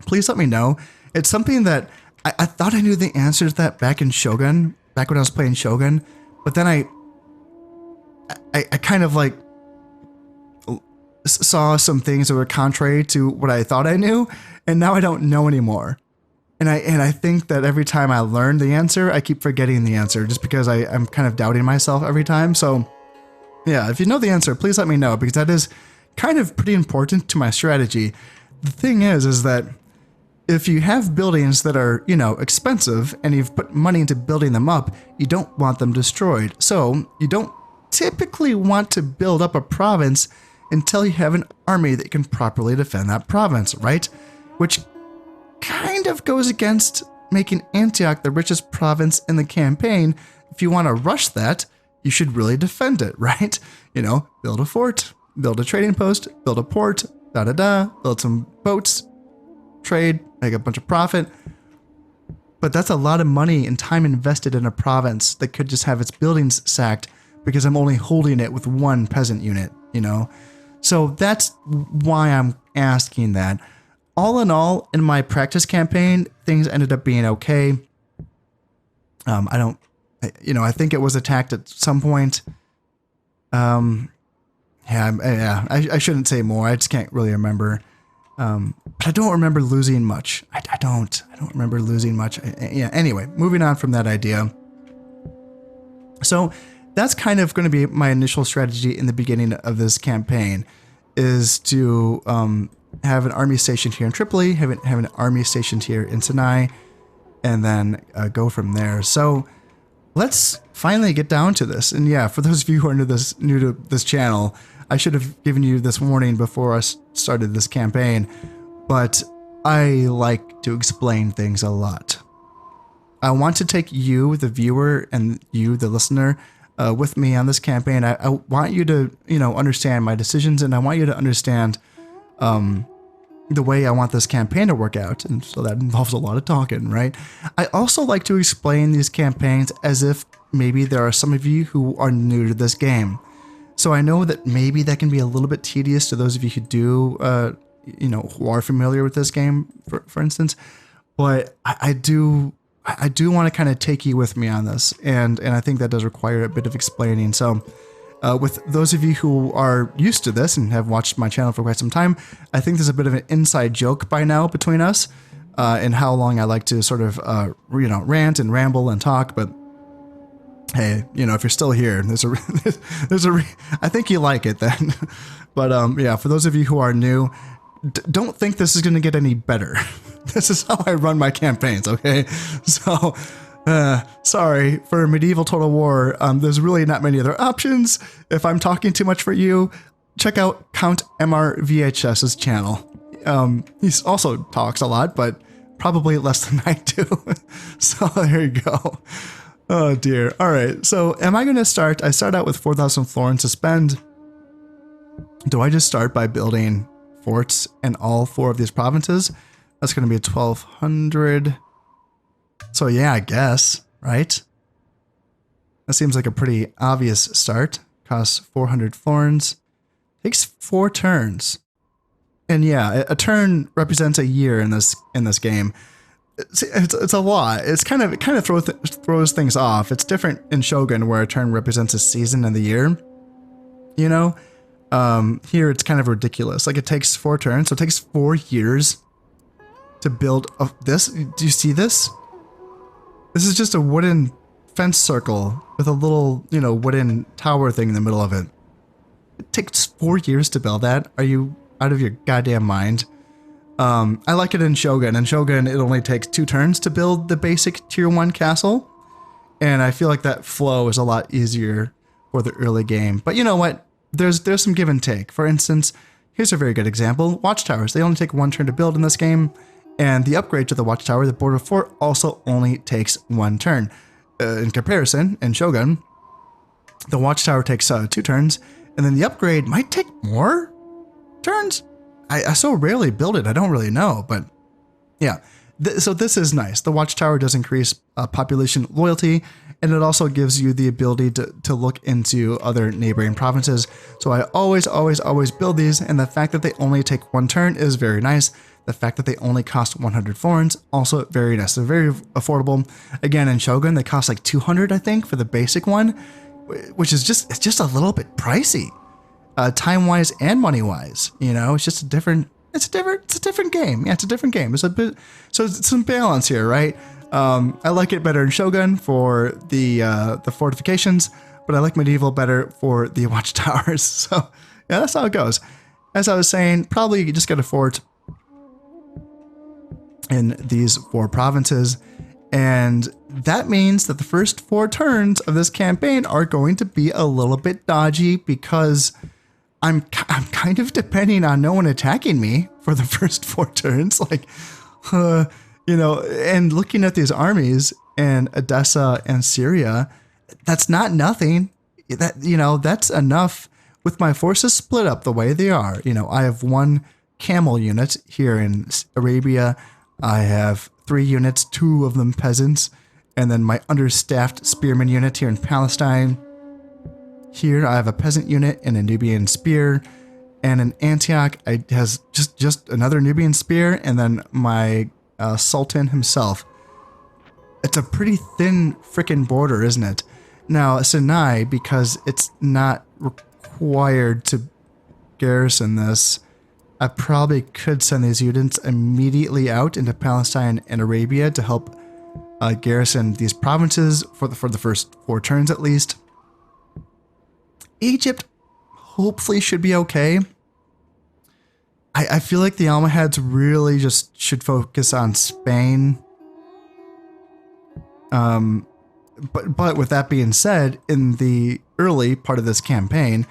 please let me know. It's something that I thought I knew the answer to that back in Shogun, back when I was playing Shogun, but then I kind of like saw some things that were contrary to what I thought I knew, and now I don't know anymore. And I think that every time I learn the answer, I keep forgetting the answer just because I'm kind of doubting myself every time. So yeah, if you know the answer, please let me know, because that is kind of pretty important to my strategy. The thing is that if you have buildings that are, expensive and you've put money into building them up, you don't want them destroyed. So you don't typically want to build up a province until you have an army that can properly defend that province, right? Which kind of goes against making Antioch the richest province in the campaign. If you want to rush that, you should really defend it, right? Build a fort, build a trading post, build a port, build some boats, trade, make a bunch of profit. But that's a lot of money and time invested in a province that could just have its buildings sacked because I'm only holding it with one peasant unit, So that's why I'm asking that. All in all, in my practice campaign, things ended up being okay. I think it was attacked at some point. I shouldn't say more. I just can't really remember. But I don't remember losing much. I don't remember losing much. Anyway, moving on from that idea. So that's kind of going to be my initial strategy in the beginning of this campaign, is to have an army stationed here in Tripoli, have an army stationed here in Sinai, and then go from there. So let's finally get down to this. And yeah, for those of you who are new to this channel, I should have given you this warning before I started this campaign, but I like to explain things a lot. I want to take you, the viewer, and you, the listener, with me on this campaign. I want you to, understand my decisions, and I want you to understand the way I want this campaign to work out. And so that involves a lot of talking, right? I also like to explain these campaigns as if maybe there are some of you who are new to this game. So I know that maybe that can be a little bit tedious to those of you who do, who are familiar with this game, for instance. But I do want to kind of take you with me on this, and I think that does require a bit of explaining. So with those of you who are used to this and have watched my channel for quite some time, I think there's a bit of an inside joke by now between us, and how long I like to sort of, rant and ramble and talk. But hey, if you're still here, I think you like it then. But yeah, for those of you who are new, don't think this is going to get any better. This is how I run my campaigns, okay? So, sorry, for Medieval Total War, there's really not many other options. If I'm talking too much for you, check out Count MR VHS's channel. He also talks a lot, but probably less than I do. So there you go. Oh dear. All right, so am I going to start? I start out with 4,000 florins to spend. Do I just start by building forts in all 4 of these provinces? That's going to be 1,200. So yeah, I guess, right? That seems like a pretty obvious start. Costs 400 florins. Takes 4 turns. And yeah, a turn represents a year in this game. it's a lot. It kind of throws things off. It's different in Shogun where a turn represents a season in the year. You know, here it's kind of ridiculous. Like it takes 4 turns, so it takes 4 years to build this. Do you see this? This is just a wooden fence circle with a little, you know, wooden tower thing in the middle of it. It takes 4 years to build that. Are you out of your goddamn mind? I like it in Shogun. In Shogun, it only takes 2 turns to build the basic tier 1 castle. And I feel like that flow is a lot easier for the early game. But you know what? There's some give and take. For instance, here's a very good example. Watchtowers. They only take 1 turn to build in this game. And the upgrade to the Watchtower, the Border Fort, also only takes 1 turn. In comparison, in Shogun, the Watchtower takes 2 turns. And then the upgrade might take more turns? I so rarely build it, I don't really know, but yeah. So this is nice. The Watchtower does increase population loyalty, and it also gives you the ability to look into other neighboring provinces. So I always build these, and the fact that they only take 1 turn is very nice. The fact that they only cost 100 florins, also very nice. They're very affordable. Again, in Shogun, they cost like 200, I think, for the basic one, which is just a little bit pricey. Time-wise and money-wise, you know, it's a different game. Yeah, it's a different game. So it's some balance here, right? I like it better in Shogun for the fortifications, but I like Medieval better for the watchtowers. So yeah, that's how it goes. As I was saying, probably you just get a fort in these 4 provinces, and that means that the first 4 turns of this campaign are going to be a little bit dodgy because I'm kind of depending on no one attacking me for the first 4 turns, like, you know, and looking at these armies in Edessa and Syria, that's not nothing. That, you know, that's enough with my forces split up the way they are. You know, I have 1 camel unit here in Arabia. I have 3 units, 2 of them peasants, and then my understaffed spearman unit here in Palestine. Here I have a peasant unit and a Nubian spear, and in Antioch I has just another Nubian spear, and then my Sultan himself. It's a pretty thin frickin' border, isn't it? Now Sinai, because it's not required to garrison this, I probably could send these units immediately out into Palestine and Arabia to help garrison these provinces for the first 4 turns at least. Egypt hopefully should be okay. I feel like the Almohads really just should focus on Spain. But with that being said, in the early part of this campaign,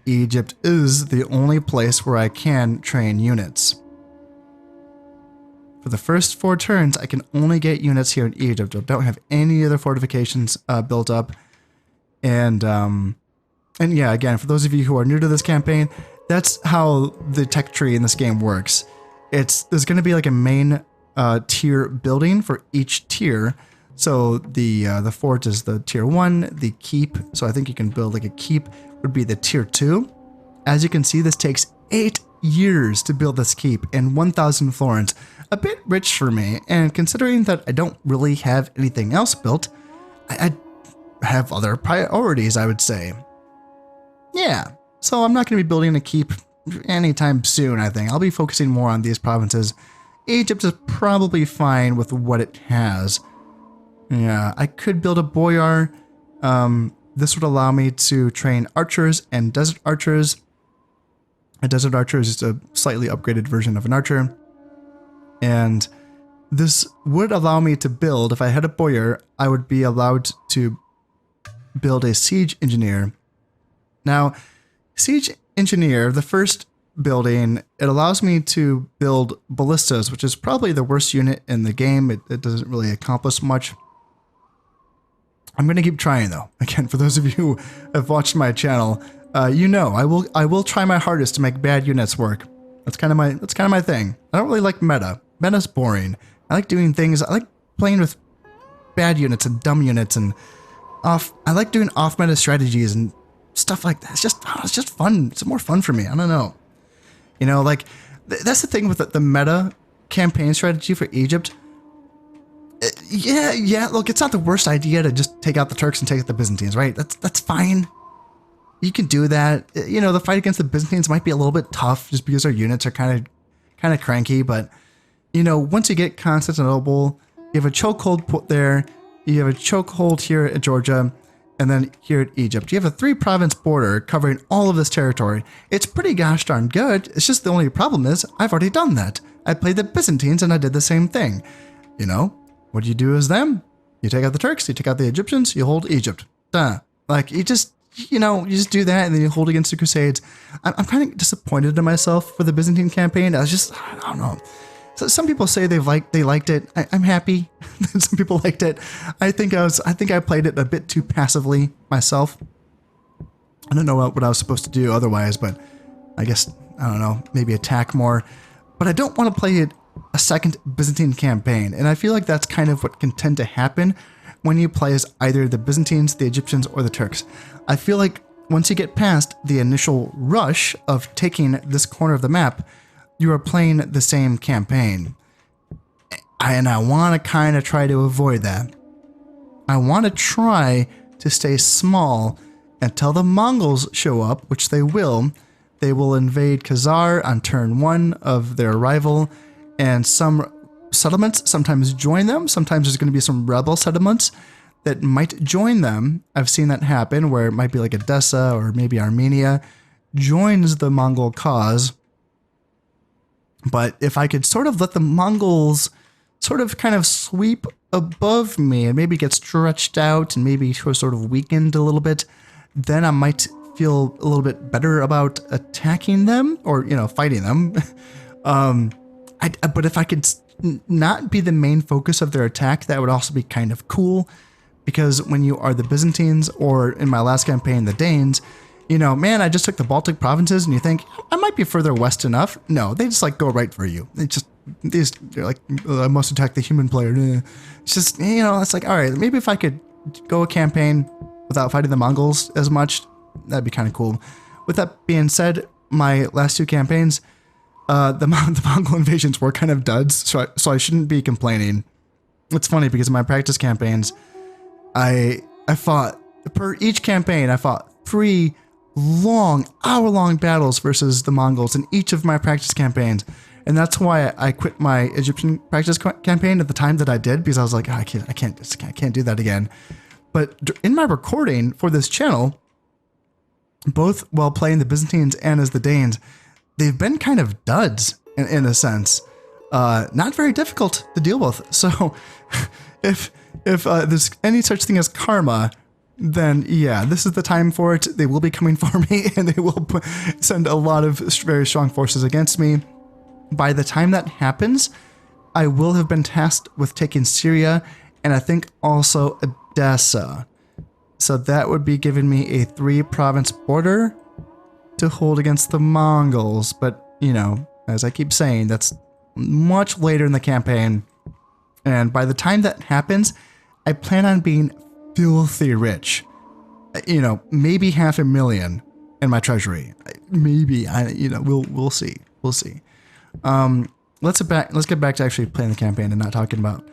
Egypt is the only place where I can train units. For the first 4 turns, I can only get units here in Egypt. I don't have any other fortifications built up. And yeah, again, for those of you who are new to this campaign, that's how the tech tree in this game works. There's going to be like a main tier building for each tier. So the fort is the tier 1, the keep. So I think you can build like a keep would be the tier 2. As you can see, this takes 8 years to build this keep and 1,000 florins. A bit rich for me, and considering that I don't really have anything else built, I have other priorities, I would say. Yeah, so I'm not going to be building a keep anytime soon, I think. I'll be focusing more on these provinces. Egypt is probably fine with what it has. Yeah, I could build a boyar. This would allow me to train archers and desert archers. A desert archer is just a slightly upgraded version of an archer. And this would allow me to build, if I had a boyar, I would be allowed to build a siege engineer. Now, siege engineer, the first building, it allows me to build ballistas, which is probably the worst unit in the game. It doesn't really accomplish much. I'm going to keep trying though. Again, for those of you who have watched my channel, you know I will try my hardest to make bad units work. That's kind of my thing. I don't really like meta. Meta's boring. I like doing things. I like playing with bad units and dumb units and I like doing off meta strategies and stuff like that. It's just fun. It's more fun for me. I don't know. You know, like that's the thing with the meta campaign strategy for Egypt. Yeah. Look, it's not the worst idea to just take out the Turks and take out the Byzantines, right? That's fine. You can do that. You know, the fight against the Byzantines might be a little bit tough just because our units are kind of cranky. But you know, once you get Constantinople, you have a chokehold put there. You have a chokehold here at Georgia, and then here at Egypt. You have a 3-province border covering all of this territory. It's pretty gosh darn good. It's just the only problem is I've already done that. I played the Byzantines and I did the same thing. You know, what do you do as them? You take out the Turks, you take out the Egyptians, you hold Egypt. Duh. Like, you just do that and then you hold against the Crusades. I'm kind of disappointed in myself for the Byzantine campaign. I don't know. So some people say they liked it. I'm happy. Some people liked it. I think I played it a bit too passively myself. I don't know what I was supposed to do otherwise, but I guess, I don't know, maybe attack more. But I don't want to play a second Byzantine campaign, and I feel like that's kind of what can tend to happen when you play as either the Byzantines, the Egyptians, or the Turks. I feel like once you get past the initial rush of taking this corner of the map, you are playing the same campaign. And I want to kind of try to avoid that. I want to try to stay small until the Mongols show up, which they will. They will invade Khazar on turn 1 of their arrival, and some settlements sometimes join them. Sometimes there's going to be some rebel settlements that might join them. I've seen that happen where it might be like Edessa or maybe Armenia joins the Mongol cause. But if I could sort of let the Mongols sort of kind of sweep above me and maybe get stretched out and maybe sort of weakened a little bit, then I might feel a little bit better about attacking them or, you know, fighting them. But if I could not be the main focus of their attack, that would also be kind of cool, because when you are the Byzantines, or in my last campaign, the Danes, you know, man, I just took the Baltic provinces, and you think I might be further west enough. No, they just like go right for you. They're like, I must attack the human player. It's just, you know, it's like, all right, maybe if I could go a campaign without fighting the Mongols as much, that'd be kind of cool. With that being said, my last 2 campaigns, the Mongol invasions were kind of duds, so I shouldn't be complaining. It's funny because in my practice campaigns, I fought, per each campaign, I fought 3 long, hour-long battles versus the Mongols in each of my practice campaigns. And that's why I quit my Egyptian practice campaign at the time that I did, because I was like, oh, I can't do that again. But in my recording for this channel, both while playing the Byzantines and as the Danes, they've been kind of duds in a sense. Not very difficult to deal with. So if there's any such thing as karma, then yeah, this is the time for it. They will be coming for me, and they will send a lot of very strong forces against me. By the time that happens, I will have been tasked with taking Syria, and I think also Edessa. So that would be giving me a 3-province border to hold against the Mongols. But, you know, as I keep saying, that's much later in the campaign. And by the time that happens, I plan on being filthy rich. You know, maybe $500,000 in my treasury. Maybe, we'll see. We'll see. Let's get back to actually playing the campaign and not talking about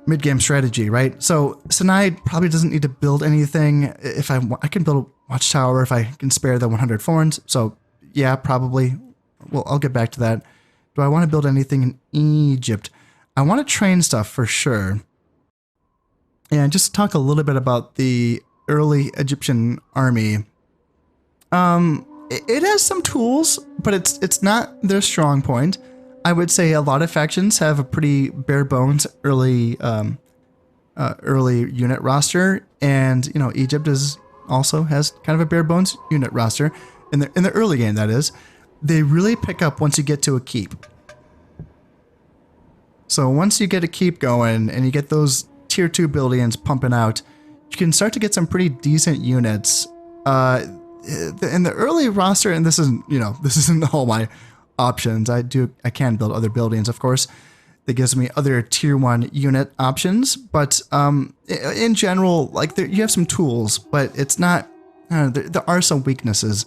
mid-game strategy, right? So Sinai probably doesn't need to build anything. If I can build a watchtower if I can spare the 100 foreigns. So yeah, probably. Well, I'll get back to that. Do I want to build anything in Egypt? I want to train stuff for sure. And just talk a little bit about the early Egyptian army. It has some tools, but it's not their strong point. I would say a lot of factions have a pretty bare bones early unit roster, and you know, Egypt also has kind of a bare bones unit roster in the early game. That is, they really pick up once you get to a keep. So once you get a keep going and you get those tier 2 buildings pumping out, you can start to get some pretty decent units. In the early roster, and this isn't all my options. I can build other buildings, of course. That gives me other tier 1 unit options, but in general, like you have some tools, but it's not. There are some weaknesses.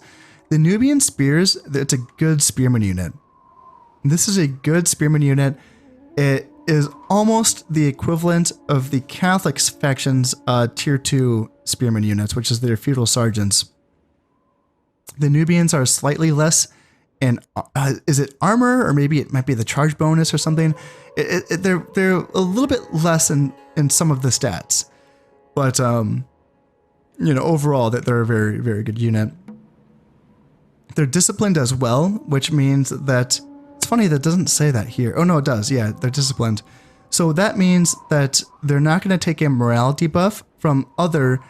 The Nubian spears, it's a good spearman unit. This is a good spearman unit. is almost the equivalent of the Catholic faction's tier 2 spearman units, which is their feudal sergeants. The Nubians are slightly less in, is it armor, or maybe it might be the charge bonus or something? They're a little bit less in some of the stats, but overall that they're a very, very good unit. They're disciplined as well, which means that it's funny that doesn't say that here. Oh no, it does. Yeah, they're disciplined. So that means that they're not going to take a morale debuff from other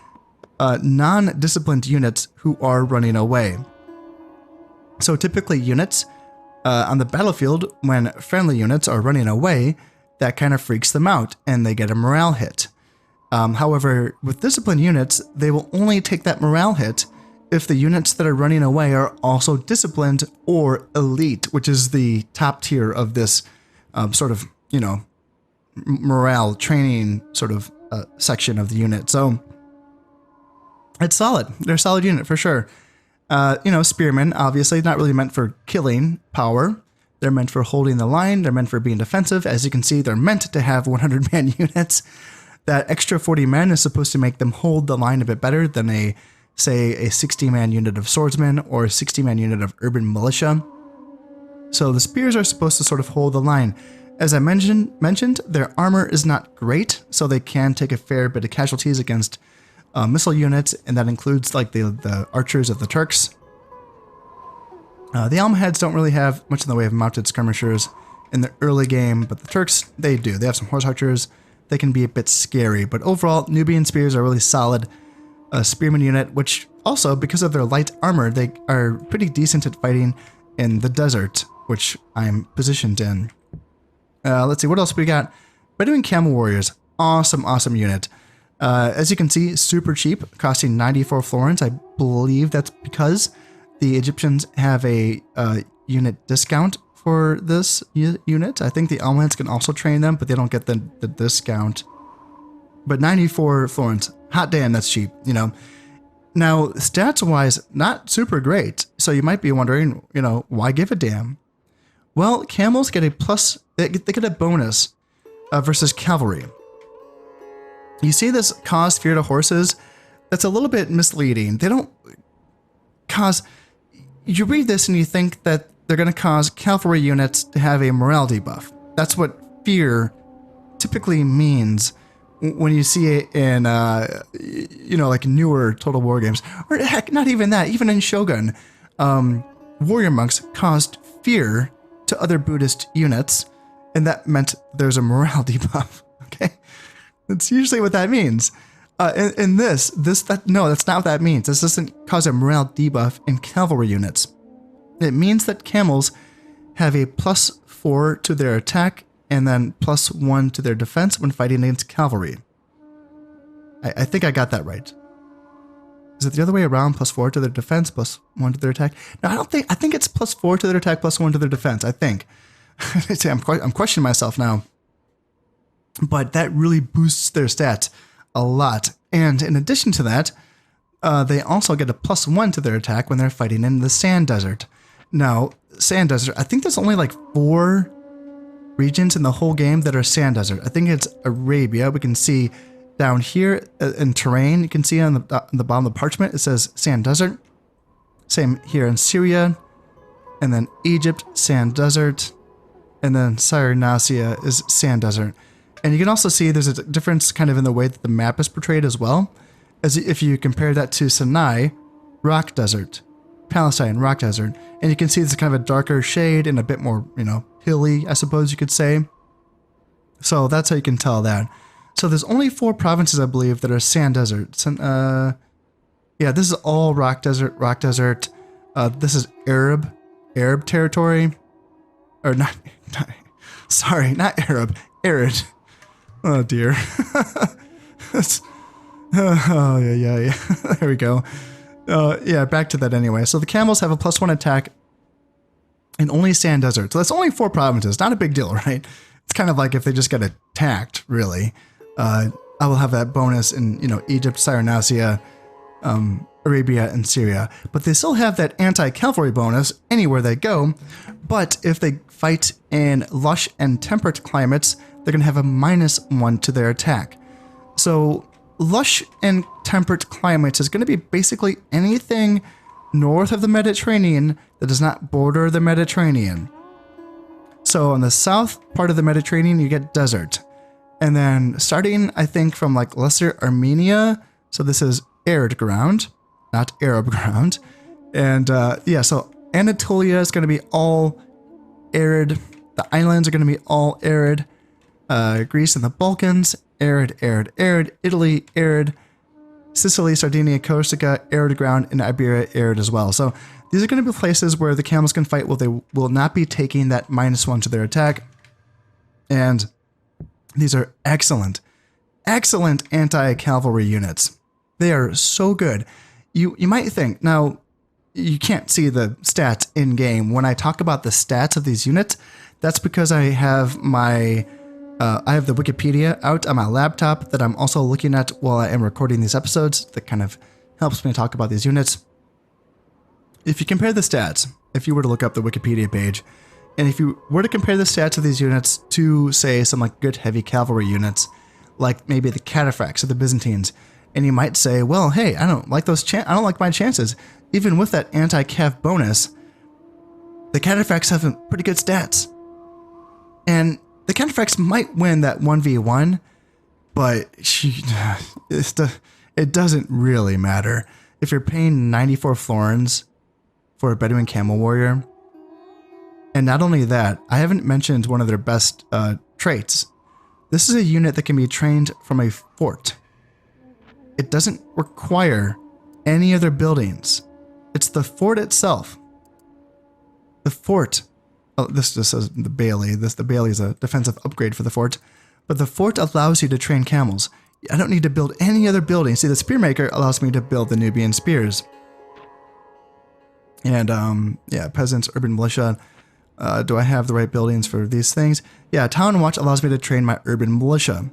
non-disciplined units who are running away. So typically units on the battlefield, when friendly units are running away, that kind of freaks them out and they get a morale hit. However, with disciplined units, they will only take that morale hit if the units that are running away are also disciplined or elite, which is the top tier of this sort of, morale training sort of section of the unit. So it's solid. They're a solid unit for sure. Spearmen, obviously, not really meant for killing power. They're meant for holding the line. They're meant for being defensive. As you can see, they're meant to have 100-man units. That extra 40 men is supposed to make them hold the line a bit better than a 60-man unit of swordsmen or a 60-man unit of urban militia. So the spears are supposed to sort of hold the line. As I mentioned, their armor is not great, so they can take a fair bit of casualties against missile units, and that includes like the archers of the Turks. The Almohads don't really have much in the way of mounted skirmishers in the early game, but the Turks, they do. They have some horse archers. They can be a bit scary, but overall, Nubian spears are really solid. A spearman unit, which also, because of their light armor, they are pretty decent at fighting in the desert, which I'm positioned in. Let's see, what else we got? Bedouin Camel Warriors. Awesome unit. As you can see, super cheap, costing 94 florins. I believe that's because the Egyptians have a unit discount for this unit. I think the Almohads can also train them, but they don't get the discount. But 94 florins. Hot damn, that's cheap, Now, stats-wise, not super great. So you might be wondering, why give a damn? Well, camels get a plus, they get a bonus versus cavalry. You see this cause fear to horses? That's a little bit misleading. They don't cause, you read this and you think that they're going to cause cavalry units to have a morale debuff. That's what fear typically means when you see it in, like newer Total War games, or heck, not even that, even in Shogun, warrior monks caused fear to other Buddhist units, and that meant there's a morale debuff. Okay, that's usually what that means. In no, that's not what that means. This doesn't cause a morale debuff in cavalry units. It means that camels have a +4 to their attack and then +1 to their defense when fighting against cavalry. I think I got that right. Is it the other way around? +4 to their defense, +1 to their attack? No, I think it's +4 to their attack, +1 to their defense, I think. I'm questioning myself now. But that really boosts their stats a lot. And in addition to that, they also get a +1 to their attack when they're fighting in the sand desert. Now, sand desert, I think there's only like 4 regions in the whole game that are sand desert. I think it's Arabia. We can see down here in terrain, you can see on the bottom of the parchment, it says sand desert. Same here in Syria, and then Egypt, sand desert, and then Cyrenaica is sand desert. And you can also see there's a difference kind of in the way that the map is portrayed as well, as if you compare that to Sinai, rock desert, Palestine, rock desert, and you can see it's kind of a darker shade and a bit more, hilly, I suppose you could say. So that's how you can tell that. So there's only 4 provinces, I believe, that are sand desert. Yeah, this is all rock desert, this is Arab territory. Or not Arab, arid. Oh dear. Yeah. There we go. Yeah, back to that anyway. So the camels have a +1 attack in only sand desert. So that's only 4 provinces. Not a big deal, right? It's kind of like if they just get attacked, really. I will have that bonus in, Egypt, Cyrenaica, Arabia, and Syria. But they still have that anti-cavalry bonus anywhere they go. But if they fight in lush and temperate climates, they're going to have a -1 to their attack. So lush and temperate climates is going to be basically anything north of the Mediterranean that does not border the Mediterranean. So on the south part of the Mediterranean, you get desert. And then starting, I think, from like Lesser Armenia, so this is arid ground, not Arab ground. And yeah, so Anatolia is going to be all arid. The islands are going to be all arid. Greece and the Balkans, arid, arid, arid. Italy, arid. Sicily, Sardinia, Corsica, arid ground, and Iberia, arid as well. So these are going to be places where the camels can fight where they will not be taking that -1 to their attack. And these are excellent, excellent anti-cavalry units. They are so good. You might think, now, you can't see the stats in-game. When I talk about the stats of these units, that's because I have the Wikipedia out on my laptop that I'm also looking at while I am recording these episodes. That kind of helps me talk about these units. If you compare the stats, if you were to look up the Wikipedia page, and if you were to compare the stats of these units to, say, some like good heavy cavalry units, like maybe the Cataphracts or the Byzantines, and you might say, well, hey, I don't like I don't like my chances. Even with that anti-cav bonus, the Cataphracts have pretty good stats. And the Cataphracts might win that 1v1, but it doesn't really matter. If you're paying 94 florins for a Bedouin Camel Warrior, and not only that, I haven't mentioned one of their best traits. This is a unit that can be trained from a fort. It doesn't require any other buildings. It's the fort itself. The fort. Oh, this just says the Bailey. The Bailey is a defensive upgrade for the fort. But the fort allows you to train camels. I don't need to build any other building. See, the Spearmaker allows me to build the Nubian spears. And, yeah, peasants, urban militia. Do I have the right buildings for these things? Yeah, Town Watch allows me to train my urban militia.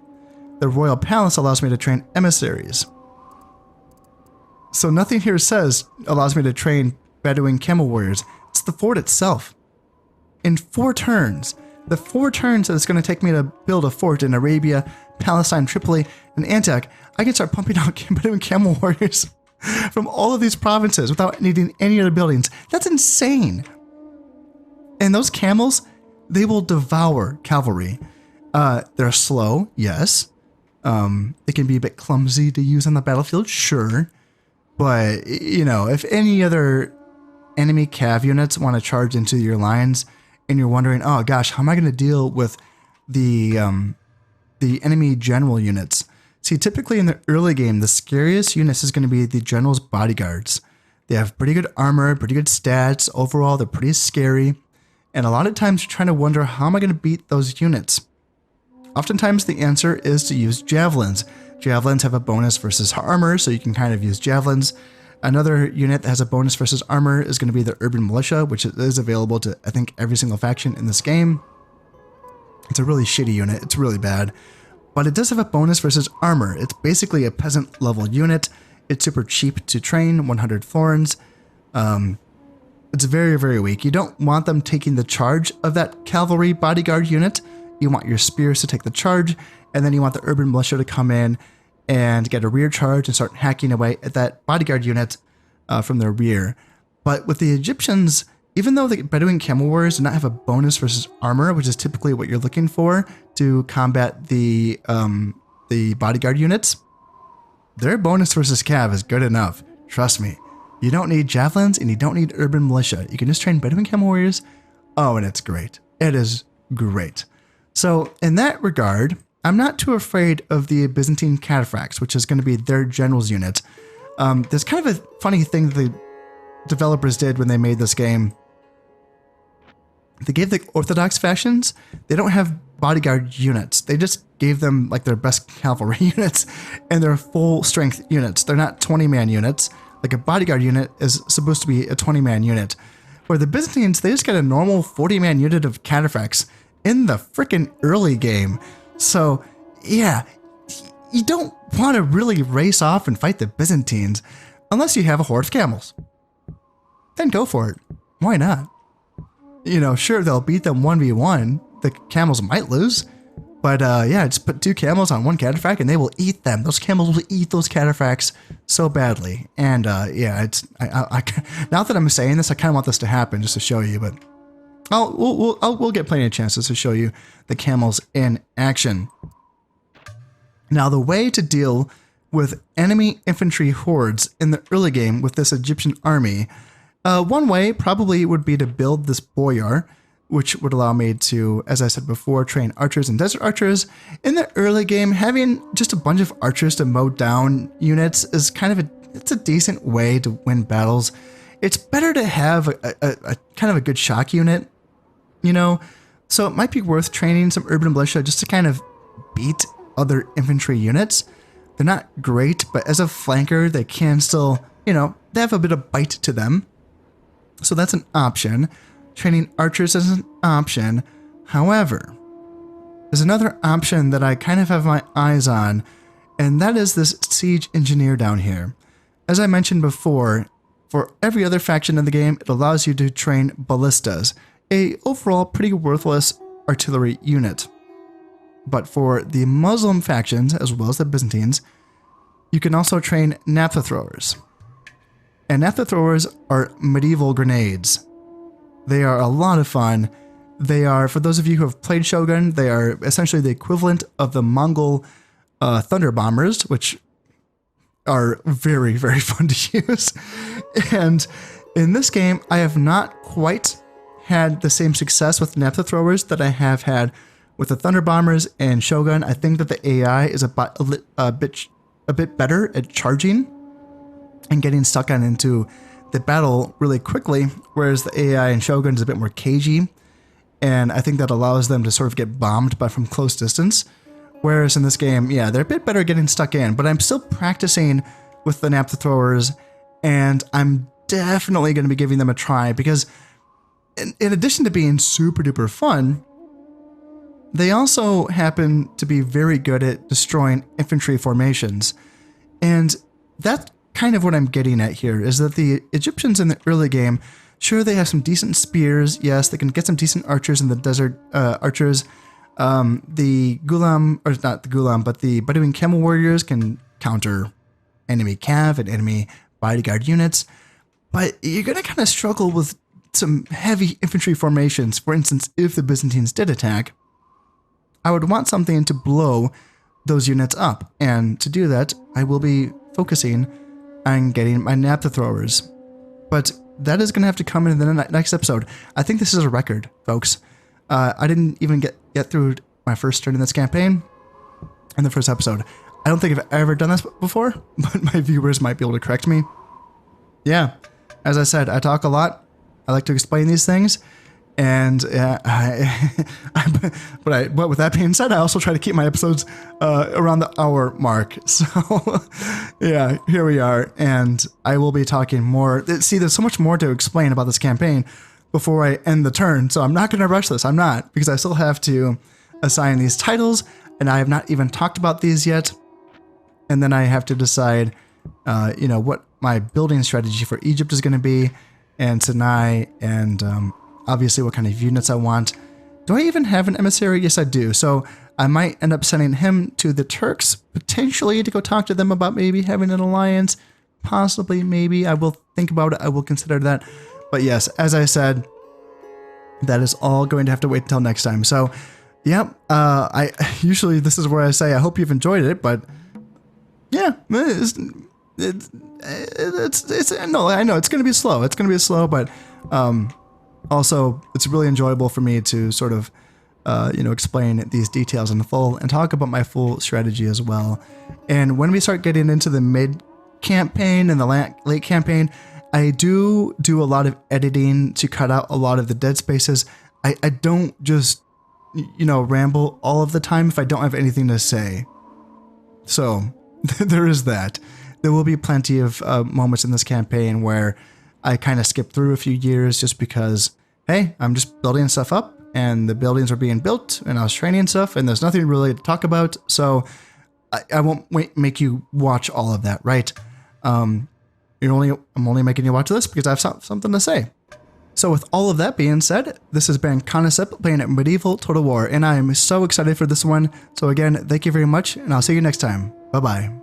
The Royal Palace allows me to train emissaries. So nothing here allows me to train Bedouin Camel Warriors. It's the fort itself. In 4 turns, the 4 turns that it's going to take me to build a fort in Arabia, Palestine, Tripoli, and Antioch, I can start pumping out Bedouin Camel Warriors from all of these provinces without needing any other buildings. That's insane. And those camels, they will devour cavalry. They're slow, yes. They can be a bit clumsy to use on the battlefield, sure. But, you know, if any other enemy cav units want to charge into your lines and you're wondering, oh gosh, how am I going to deal with the enemy general units? See, typically in the early game, the scariest units is going to be the general's bodyguards. They have pretty good armor, pretty good stats. Overall, they're pretty scary. And a lot of times you're trying to wonder, how am I going to beat those units? Oftentimes the answer is to use javelins. Javelins have a bonus versus armor, so you can kind of use javelins. Another unit that has a bonus versus armor is going to be the urban militia, which is available to, I think, every single faction in this game. It's a really shitty unit. It's really bad. But it does have a bonus versus armor. It's basically a peasant level unit. It's super cheap to train, 100 florins. It's very, very weak. You don't want them taking the charge of that cavalry bodyguard unit. You want your spears to take the charge, and then you want the urban militia to come in and get a rear charge and start hacking away at that bodyguard unit from their rear. But with the Egyptians, even though the Bedouin Camel Warriors do not have a bonus versus armor, which is typically what you're looking for to combat the bodyguard units, their bonus versus cav is good enough. Trust me. You don't need javelins and you don't need urban militia. You can just train Bedouin Camel Warriors. Oh, and it's great. It is great. So in that regard, I'm not too afraid of the Byzantine Cataphracts, which is going to be their general's unit. There's kind of a funny thing that the developers did when they made this game. They gave the Orthodox factions, they don't have bodyguard units. They just gave them like their best cavalry units and their full strength units. They're not 20-man units. Like a bodyguard unit is supposed to be a 20-man unit. Where the Byzantines, they just got a normal 40-man unit of Cataphracts in the freaking early game. So yeah, you don't want to really race off and fight the Byzantines unless you have a horde of camels. Then go for it. Why not? You know, sure, they'll beat them 1v1. The camels might lose, But yeah, just put 2 camels on 1 cataphract and they will eat them. Those camels will eat those cataphracts so badly. And yeah, it's now that I'm saying this, I kind of want this to happen just to show you. But we'll get plenty of chances to show you the camels in action. Now, the way to deal with enemy infantry hordes in the early game with this Egyptian army, one way probably would be to build this boyar, which would allow me to, as I said before, train archers and desert archers. In the early game, having just a bunch of archers to mow down units is kind of it's a decent way to win battles. It's better to have a kind of a good shock unit, you know? So it might be worth training some urban militia just to kind of beat other infantry units. They're not great, but as a flanker, they can still, you know, they have a bit of bite to them. So that's an option. Training archers is an option. However, there's another option that I kind of have my eyes on, and that is this siege engineer down here. As I mentioned before, for every other faction in the game, it allows you to train ballistas, a overall pretty worthless artillery unit. But for the Muslim factions, as well as the Byzantines, you can also train naphtha throwers. And naphtha throwers are medieval grenades. They are a lot of fun. They are, for those of you who have played Shogun, they are essentially the equivalent of the Mongol thunder bombers, which are very, very fun to use. And in this game, I have not quite had the same success with naphtha throwers that I have had with the thunder bombers and Shogun. I think that the AI is a bit better at charging and getting stuck on into the battle really quickly, whereas the AI in Shogun is a bit more cagey, and I think that allows them to sort of get bombed but from close distance. Whereas in this game, yeah, they're a bit better at getting stuck in, but I'm still practicing with the naphtha throwers, and I'm definitely going to be giving them a try because in addition to being super duper fun, they also happen to be very good at destroying infantry formations. And that's kind of what I'm getting at here, is that the Egyptians in the early game, sure, they have some decent spears. Yes, they can get some decent archers in the desert archers. The Ghulam, or not the Ghulam, but the Bedouin camel warriors can counter enemy cav and enemy bodyguard units. But you're going to kind of struggle with some heavy infantry formations. For instance, if the Byzantines did attack, I would want something to blow those units up. And to do that, I will be focusing on getting my naphtha throwers. But that is going to have to come in the next episode. I think this is a record, folks. I didn't even get through my first turn in this campaign in the first episode. I don't think I've ever done this before, but my viewers might be able to correct me. Yeah, as I said, I talk a lot. I like to explain these things. And but with that being said, I also try to keep my episodes around the hour mark. So yeah, here we are, and I will be talking more. See, there's so much more to explain about this campaign before I end the turn, so I'm not going to rush this. I'm not, because I still have to assign these titles, and I have not even talked about these yet. And then I have to decide, you know, what my building strategy for Egypt is going to be, and Sinai, and obviously what kind of units I want. Do I even have an emissary? Yes, I do. So I might end up sending him to the Turks, potentially to go talk to them about maybe having an alliance. Possibly, maybe. I will think about it. I will consider that. But yes, as I said, that is all going to have to wait until next time. So, yeah, I usually this is where I say I hope you've enjoyed it, but yeah, it's no, I know it's going to be slow. It's going to be slow, but also, it's really enjoyable for me to sort of, you know, explain these details in full and talk about my full strategy as well. And when we start getting into the mid campaign and the late campaign, I do a lot of editing to cut out a lot of the dead spaces. I don't just, you know, ramble all of the time if I don't have anything to say. So there is that. There will be plenty of moments in this campaign where I kind of skip through a few years just because, hey, I'm just building stuff up and the buildings are being built and I was training stuff and there's nothing really to talk about. So I won't make you watch all of that, right? I'm only making you watch this because I have something to say. So with all of that being said, this has been Concept playing at Medieval Total War, and I am so excited for this one. So again, thank you very much, and I'll see you next time. Bye-bye.